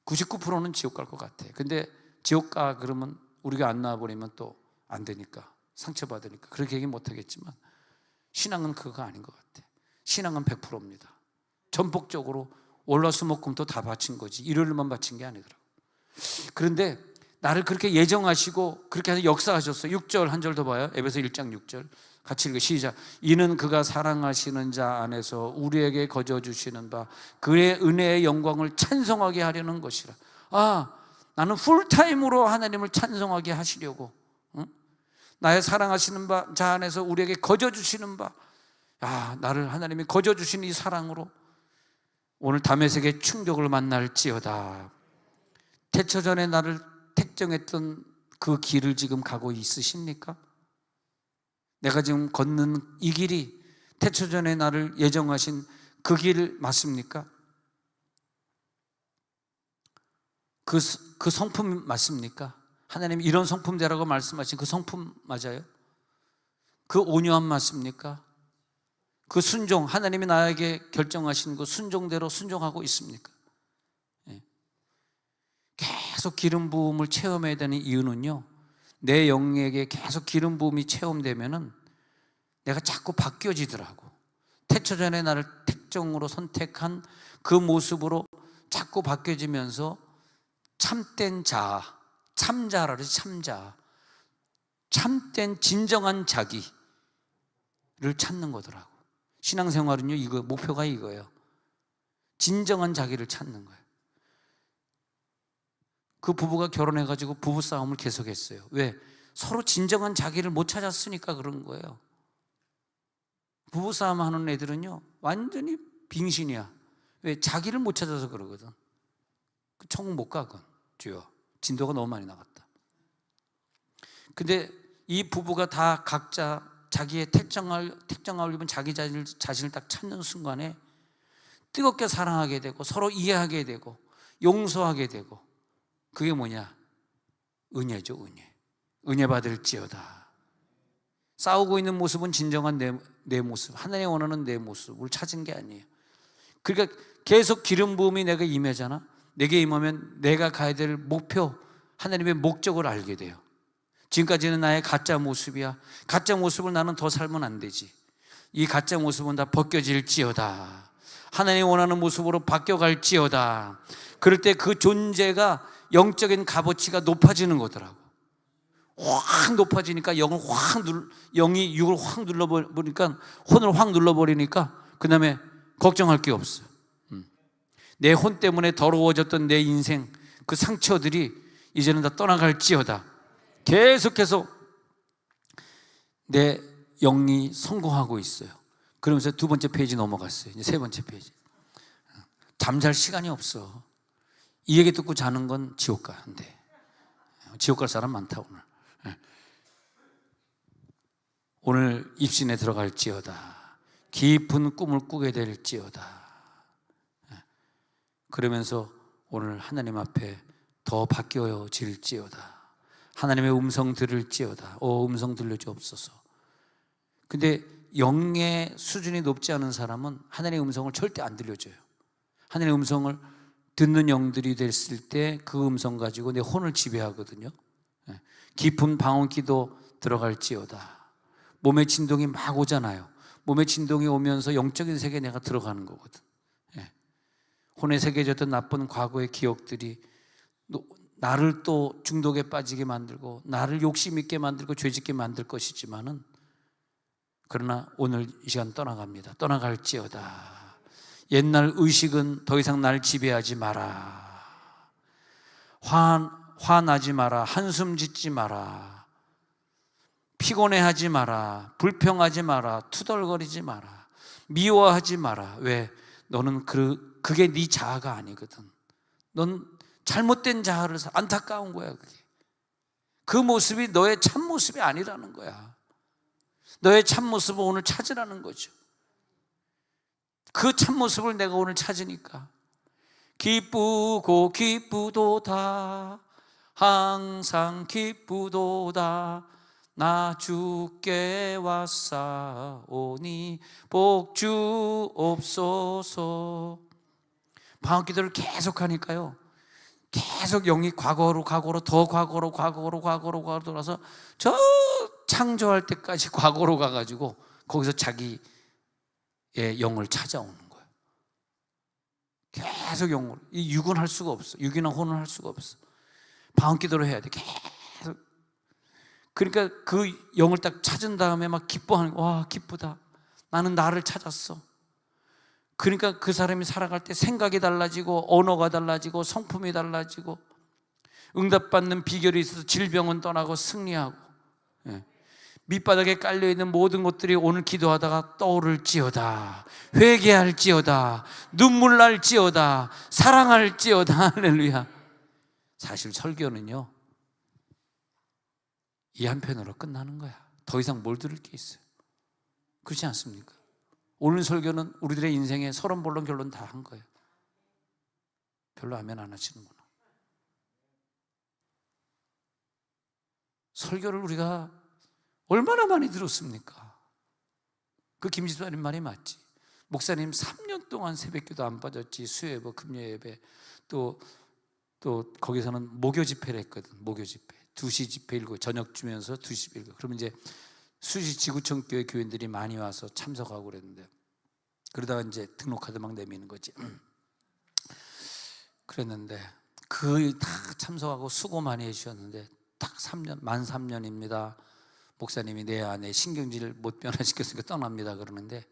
99%는 지옥 갈 것 같아. 근데 지옥 가 그러면 우리가 안 나와버리면 또 안 되니까, 상처받으니까 그렇게 얘기 못하겠지만, 신앙은 그거 아닌 것 같아. 신앙은 100%입니다. 전폭적으로 월화수목금도 다 바친 거지, 일요일만 바친 게 아니더라고. 그런데 나를 그렇게 예정하시고 그렇게 해서 역사하셨어요. 6절 한 절 더 봐요. 에베소 1장 6절 같이 읽어 시작. 이는 그가 사랑하시는 자 안에서 우리에게 거저 주시는 바 그의 은혜의 영광을 찬송하게 하려는 것이라. 나는 풀타임으로 하나님을 찬송하게 하시려고, 나의 사랑하시는 자 안에서 우리에게 거저 주시는 바, 나를 하나님이 거저 주시는 이 사랑으로 오늘 다메섹의 충격을 만날지어다. 태초전에 나를 택정했던 그 길을 지금 가고 있으십니까? 내가 지금 걷는 이 길이 태초전에 나를 예정하신 그 길 맞습니까? 그 성품 맞습니까? 하나님이 이런 성품 되라고 말씀하신 그 성품 맞아요? 그 온유함 맞습니까? 그 순종, 하나님이 나에게 결정하신 그 순종대로 순종하고 있습니까? 계속 기름 부음을 체험해야 되는 이유는요, 내 영에게 계속 기름 부음이 체험되면은 내가 자꾸 바뀌어지더라고. 태초전에 나를 택정으로 선택한 그 모습으로 자꾸 바뀌어지면서 참된 자아, 참자라 그러지. 참자, 참된 진정한 자기를 찾는 거더라고. 신앙생활은요, 이거 목표가 이거예요. 진정한 자기를 찾는 거예요. 그 부부가 결혼해가지고 부부싸움을 계속했어요. 왜? 서로 진정한 자기를 못 찾았으니까 그런 거예요. 부부싸움 하는 애들은요 완전히 빙신이야. 왜? 자기를 못 찾아서 그러거든. 천국 못 가건. 주여, 진도가 너무 많이 나갔다. 근데 이 부부가 다 각자 자기의 택정을 입은 자기 자신을 딱 찾는 순간에 뜨겁게 사랑하게 되고 서로 이해하게 되고 용서하게 되고, 그게 뭐냐? 은혜죠. 은혜 받을지어다. 싸우고 있는 모습은 진정한 내 모습, 하나님이 원하는 내 모습을 찾은 게 아니에요. 그러니까 계속 기름 부음이 내가 임하잖아. 내게 임하면 내가 가야 될 목표, 하나님의 목적을 알게 돼요. 지금까지는 나의 가짜 모습이야. 가짜 모습을 나는 더 살면 안 되지. 이 가짜 모습은 다 벗겨질지어다. 하나님이 원하는 모습으로 바뀌어갈지어다. 그럴 때 그 존재가 영적인 값어치가 높아지는 거더라고. 확 높아지니까 영이 육을 확 눌러버리니까, 혼을 확 눌러버리니까 그 다음에 걱정할 게 없어. 내 혼 때문에 더러워졌던 내 인생, 그 상처들이 이제는 다 떠나갈지어다. 계속해서 내 영이 성공하고 있어요. 그러면서 두 번째 페이지 넘어갔어요. 이제 세 번째 페이지. 잠잘 시간이 없어. 이 얘기 듣고 자는 건 지옥 가는데, 지옥 갈 사람 많다 오늘. 오늘 입신에 들어갈지어다. 깊은 꿈을 꾸게 될지어다. 그러면서 오늘 하나님 앞에 더 바뀌어질지어다. 하나님의 음성 들을지어다. 음성 들려주옵소서. 근데 영의 수준이 높지 않은 사람은 하나님의 음성을 절대 안 들려줘요. 하나님의 음성을 듣는 영들이 됐을 때 그 음성 가지고 내 혼을 지배하거든요. 깊은 방언기도 들어갈지어다. 몸의 진동이 막 오잖아요. 몸의 진동이 오면서 영적인 세계에 내가 들어가는 거거든. 혼에 새겨졌던 나쁜 과거의 기억들이 나를 또 중독에 빠지게 만들고 나를 욕심 있게 만들고 죄짓게 만들 것이지만은, 그러나 오늘 이 시간 떠나갑니다. 떠나갈지어다. 옛날 의식은 더 이상 날 지배하지 마라. 화나지 마라. 한숨 짓지 마라. 피곤해하지 마라. 불평하지 마라. 투덜거리지 마라. 미워하지 마라. 왜? 너는 그게 네 자아가 아니거든. 넌 잘못된 자아를 안타까운 거야. 그게. 그 모습이 너의 참모습이 아니라는 거야. 너의 참모습을 오늘 찾으라는 거죠. 그 참모습을 내가 오늘 찾으니까 기쁘고 기쁘도다. 항상 기쁘도다. 나 주께 왔사오니 복 주옵소서. 방언기도를 계속 하니까요, 계속 영이 과거로 더 과거로 돌아서 저 창조할 때까지 과거로 가가지고 거기서 자기의 영을 찾아오는 거예요. 계속 영으로. 이 육은 할 수가 없어. 육이나 혼은 할 수가 없어. 방언기도를 해야 돼. 계속. 그러니까 그 영을 딱 찾은 다음에 막 기뻐하는 거야. 와, 기쁘다. 나는 나를 찾았어. 그러니까 그 사람이 살아갈 때 생각이 달라지고 언어가 달라지고 성품이 달라지고 응답받는 비결이 있어서 질병은 떠나고 승리하고, 밑바닥에 깔려있는 모든 것들이 오늘 기도하다가 떠오를지어다. 회개할지어다. 눈물 날지어다. 사랑할지어다. 할렐루야. 사실 설교는요, 이 한편으로 끝나는 거야. 더 이상 뭘 들을 게 있어요. 그렇지 않습니까? 오늘 설교는 우리들의 인생에 서론본론 결론 다 한 거예요. 별로 아멘 안 하시는구나. 설교를 우리가 얼마나 많이 들었습니까? 그 김지수님 말이 맞지. 목사님 3년 동안 새벽기도 안 빠졌지. 수요예배, 금요예배, 또 거기서는 목요 집회를 했거든. 목요 집회 2시 집회 일고 저녁 주면서 2시 일고. 그러면 이제 수지 지구촌 교회 교인들이 많이 와서 참석하고 그랬는데, 그러다가 이제 등록카드 막 내미는 거지. 그랬는데 다 참석하고 수고 많이 해주셨는데 딱 3년, 만 3년입니다. 목사님이 내 안에 신경질을 못 변화시켰으니까 떠납니다. 그러는데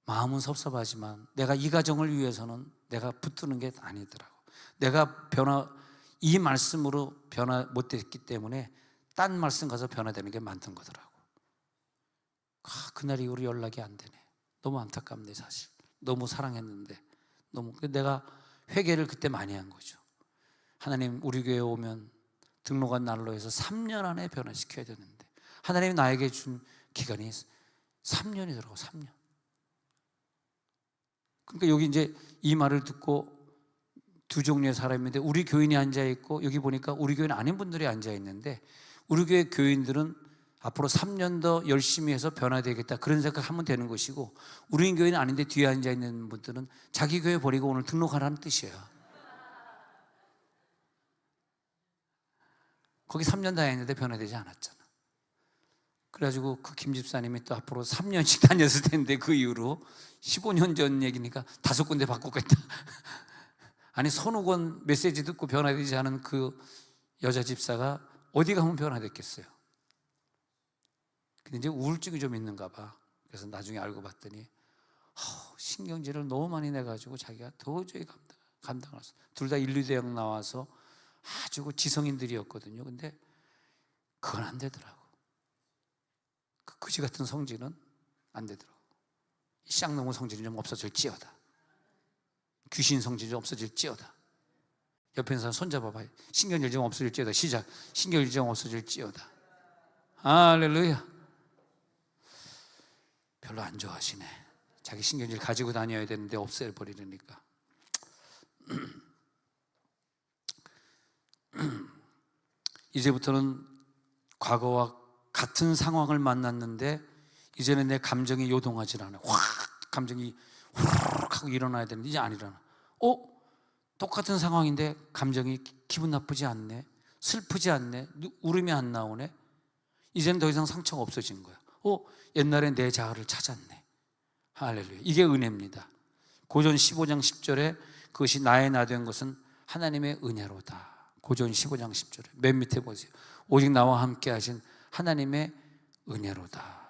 마음은 섭섭하지만 내가 이 가정을 위해서는 내가 붙드는 게 아니더라고. 내가 이 말씀으로 변화 못 됐기 때문에 딴 말씀 가서 변화되는 게 많던 거더라고. 그날 이후로 연락이 안 되네. 너무 안타깝네. 사실 너무 사랑했는데 내가 회개를 그때 많이 한 거죠. 하나님, 우리 교회에 오면 등록한 날로 해서 3년 안에 변화시켜야 되는데 하나님이 나에게 준 기간이 3년이더라고. 3년. 그러니까 여기 이제 이 말을 듣고 두 종류의 사람인데 우리 교인이 앉아 있고 여기 보니까 우리 교인 아닌 분들이 앉아 있는데 우리 교회 교인들은 앞으로 3년 더 열심히 해서 변화되겠다 그런 생각하면 되는 것이고 우리 교회는 아닌데 뒤에 앉아 있는 분들은 자기 교회 버리고 오늘 등록하라는 뜻이에요. 거기 3년 다녔는데 변화되지 않았잖아. 그래가지고 그 김 집사님이 또 앞으로 3년씩 다녔을 텐데 그 이후로 15년 전 얘기니까 5군데 바꾸겠다. 아니 선우건 메시지 듣고 변화되지 않은 그 여자 집사가 어디 가면 변화됐겠어요. 근데 이제 우울증이 좀 있는가 봐. 그래서 나중에 알고 봤더니 신경질을 너무 많이 내가지고 자기가 도저히 감당할 수. 둘 다 인류대학 나와서 아주 지성인들이었거든요. 근데 그건 안 되더라고. 그 그지 같은 성질은 안 되더라고. 쌍놈의 성질이 좀 없어질지어다. 귀신 성질이 좀 없어질지어다. 옆에 있는 사람 손잡아봐요. 신경질 좀 없어질지어다. 시작. 신경질 좀 없어질지어다. 할렐루야. 별로 안 좋아하시네. 자기 신경질 가지고 다녀야 되는데 없애버리려니까. 이제부터는 과거와 같은 상황을 만났는데 이제는 내 감정이 요동하지 않아. 확 감정이 후루룩 하고 일어나야 되는데 이제 안 일어나. 똑같은 상황인데 감정이 기분 나쁘지 않네, 슬프지 않네, 울음이 안 나오네. 이제는 더 이상 상처가 없어진 거야. 옛날에 내 자아를 찾았네. 할렐루야. 이게 은혜입니다. 고전 15장 10절에 그것이 나의 나 된 것은 하나님의 은혜로다. 고전 15장 10절에 맨 밑에 보세요. 오직 나와 함께 하신 하나님의 은혜로다.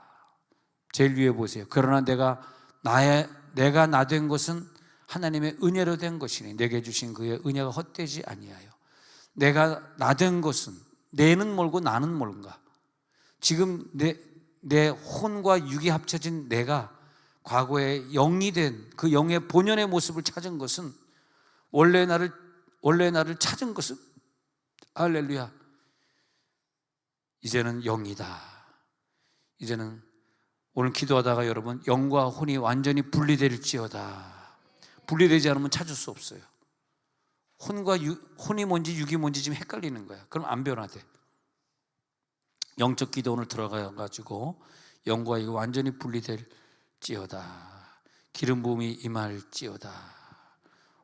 제일 위에 보세요. 그러나 내가 나 된 것은 하나님의 은혜로 된 것이니 내게 주신 그의 은혜가 헛되지 아니하여. 내가 나 된 것은 내는 뭘고 나는 뭔가. 지금 내 혼과 육이 합쳐진 내가 과거에 영이 된 그 영의 본연의 모습을 찾은 것은 원래 나를 찾은 것은 할렐루야. 이제는 영이다. 이제는 오늘 기도하다가 여러분 영과 혼이 완전히 분리될지어다. 분리되지 않으면 찾을 수 없어요. 혼이 뭔지 육이 뭔지 지금 헷갈리는 거야. 그럼 안 변화돼. 영적 기도 오늘 들어가가지고 영과 이거 완전히 분리될지어다. 기름 부음이 임할지어다.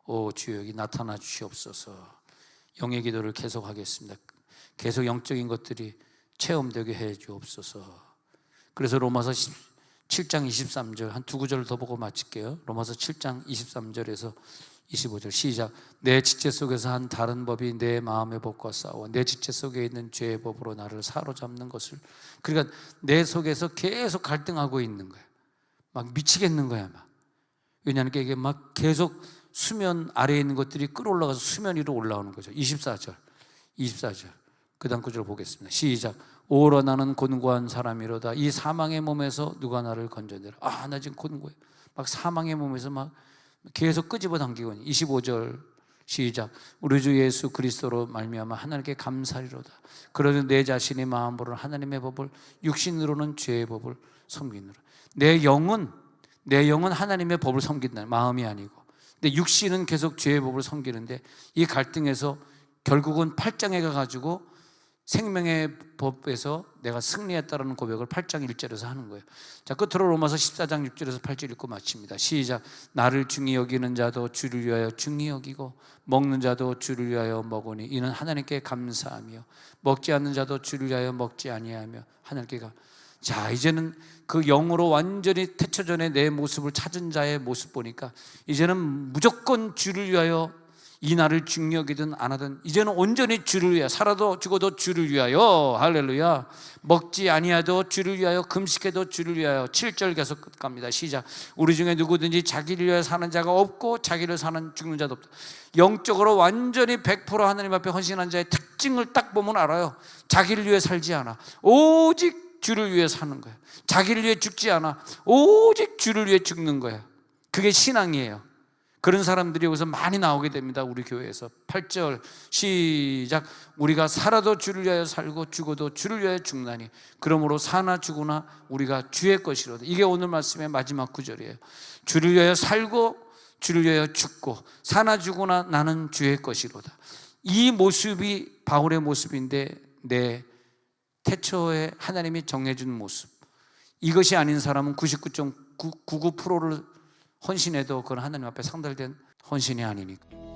오 주여 여기 나타나 주시옵소서. 영의 기도를 계속하겠습니다. 계속 영적인 것들이 체험되게 해 주옵소서. 그래서 로마서 7장 23절 한 두 구절을 더 보고 마칠게요. 로마서 7장 23절에서 25절 시작. 내 지체 속에서 한 다른 법이 내 마음의 법과 싸워 내 지체 속에 있는 죄의 법으로 나를 사로잡는 것을. 그러니까 내 속에서 계속 갈등하고 있는 거야. 막 미치겠는 거야 막. 왜냐하면 이게 막 계속 수면 아래에 있는 것들이 끌어올라가서 수면 위로 올라오는 거죠. 24절 그 다음 구절 보겠습니다. 시작. 오라 나는 곤고한 사람이로다. 이 사망의 몸에서 누가 나를 건져내라. 나 지금 곤고해. 막 사망의 몸에서 막 계속 끄집어 당기고. 25절 시작. 우리 주 예수 그리스도로 말미암아 하나님께 감사리로다. 그러나 내 자신의 마음으로는 하나님의 법을 육신으로는 죄의 법을 섬기느라. 내 영은 하나님의 법을 섬긴다. 마음이 아니고. 근데 육신은 계속 죄의 법을 섬기는데 이 갈등에서 결국은 8장에 가가지고 생명의 법에서 내가 승리했다라는 고백을 8장 1절에서 하는 거예요. 자, 끝으로 로마서 14장 6절에서 8절 읽고 마칩니다. 시작. 나를 중히 여기는 자도 주를 위하여 중히 여기고 먹는 자도 주를 위하여 먹으니 이는 하나님께 감사하며 먹지 않는 자도 주를 위하여 먹지 아니하며 하나님께 자, 이제는 그 영으로 완전히 태초 전에 내 모습을 찾은 자의 모습 보니까 이제는 무조건 주를 위하여 이 날을 중요하든 안 하든 이제는 온전히 주를 위하여 살아도 죽어도 주를 위하여 할렐루야. 먹지 아니하도 주를 위하여 금식해도 주를 위하여. 7절 계속 갑니다. 시작. 우리 중에 누구든지 자기를 위하여 사는 자가 없고 자기를 사는 죽는 자도 없다. 영적으로 완전히 100% 하나님 앞에 헌신한 자의 특징을 딱 보면 알아요. 자기를 위해 살지 않아. 오직 주를 위해 사는 거야. 자기를 위해 죽지 않아. 오직 주를 위해 죽는 거야. 그게 신앙이에요. 그런 사람들이 여기서 많이 나오게 됩니다. 우리 교회에서. 8절 시작. 우리가 살아도 주를 위하여 살고 죽어도 주를 위하여 죽나니 그러므로 사나 죽으나 우리가 주의 것이로다. 이게 오늘 말씀의 마지막 구절이에요. 주를 위하여 살고 주를 위하여 죽고 사나 죽으나 나는 주의 것이로다. 이 모습이 바울의 모습인데 내 태초에 하나님이 정해준 모습, 이것이 아닌 사람은 99.99%를 헌신해도 그건 하나님 앞에 상달된 헌신이 아니니까.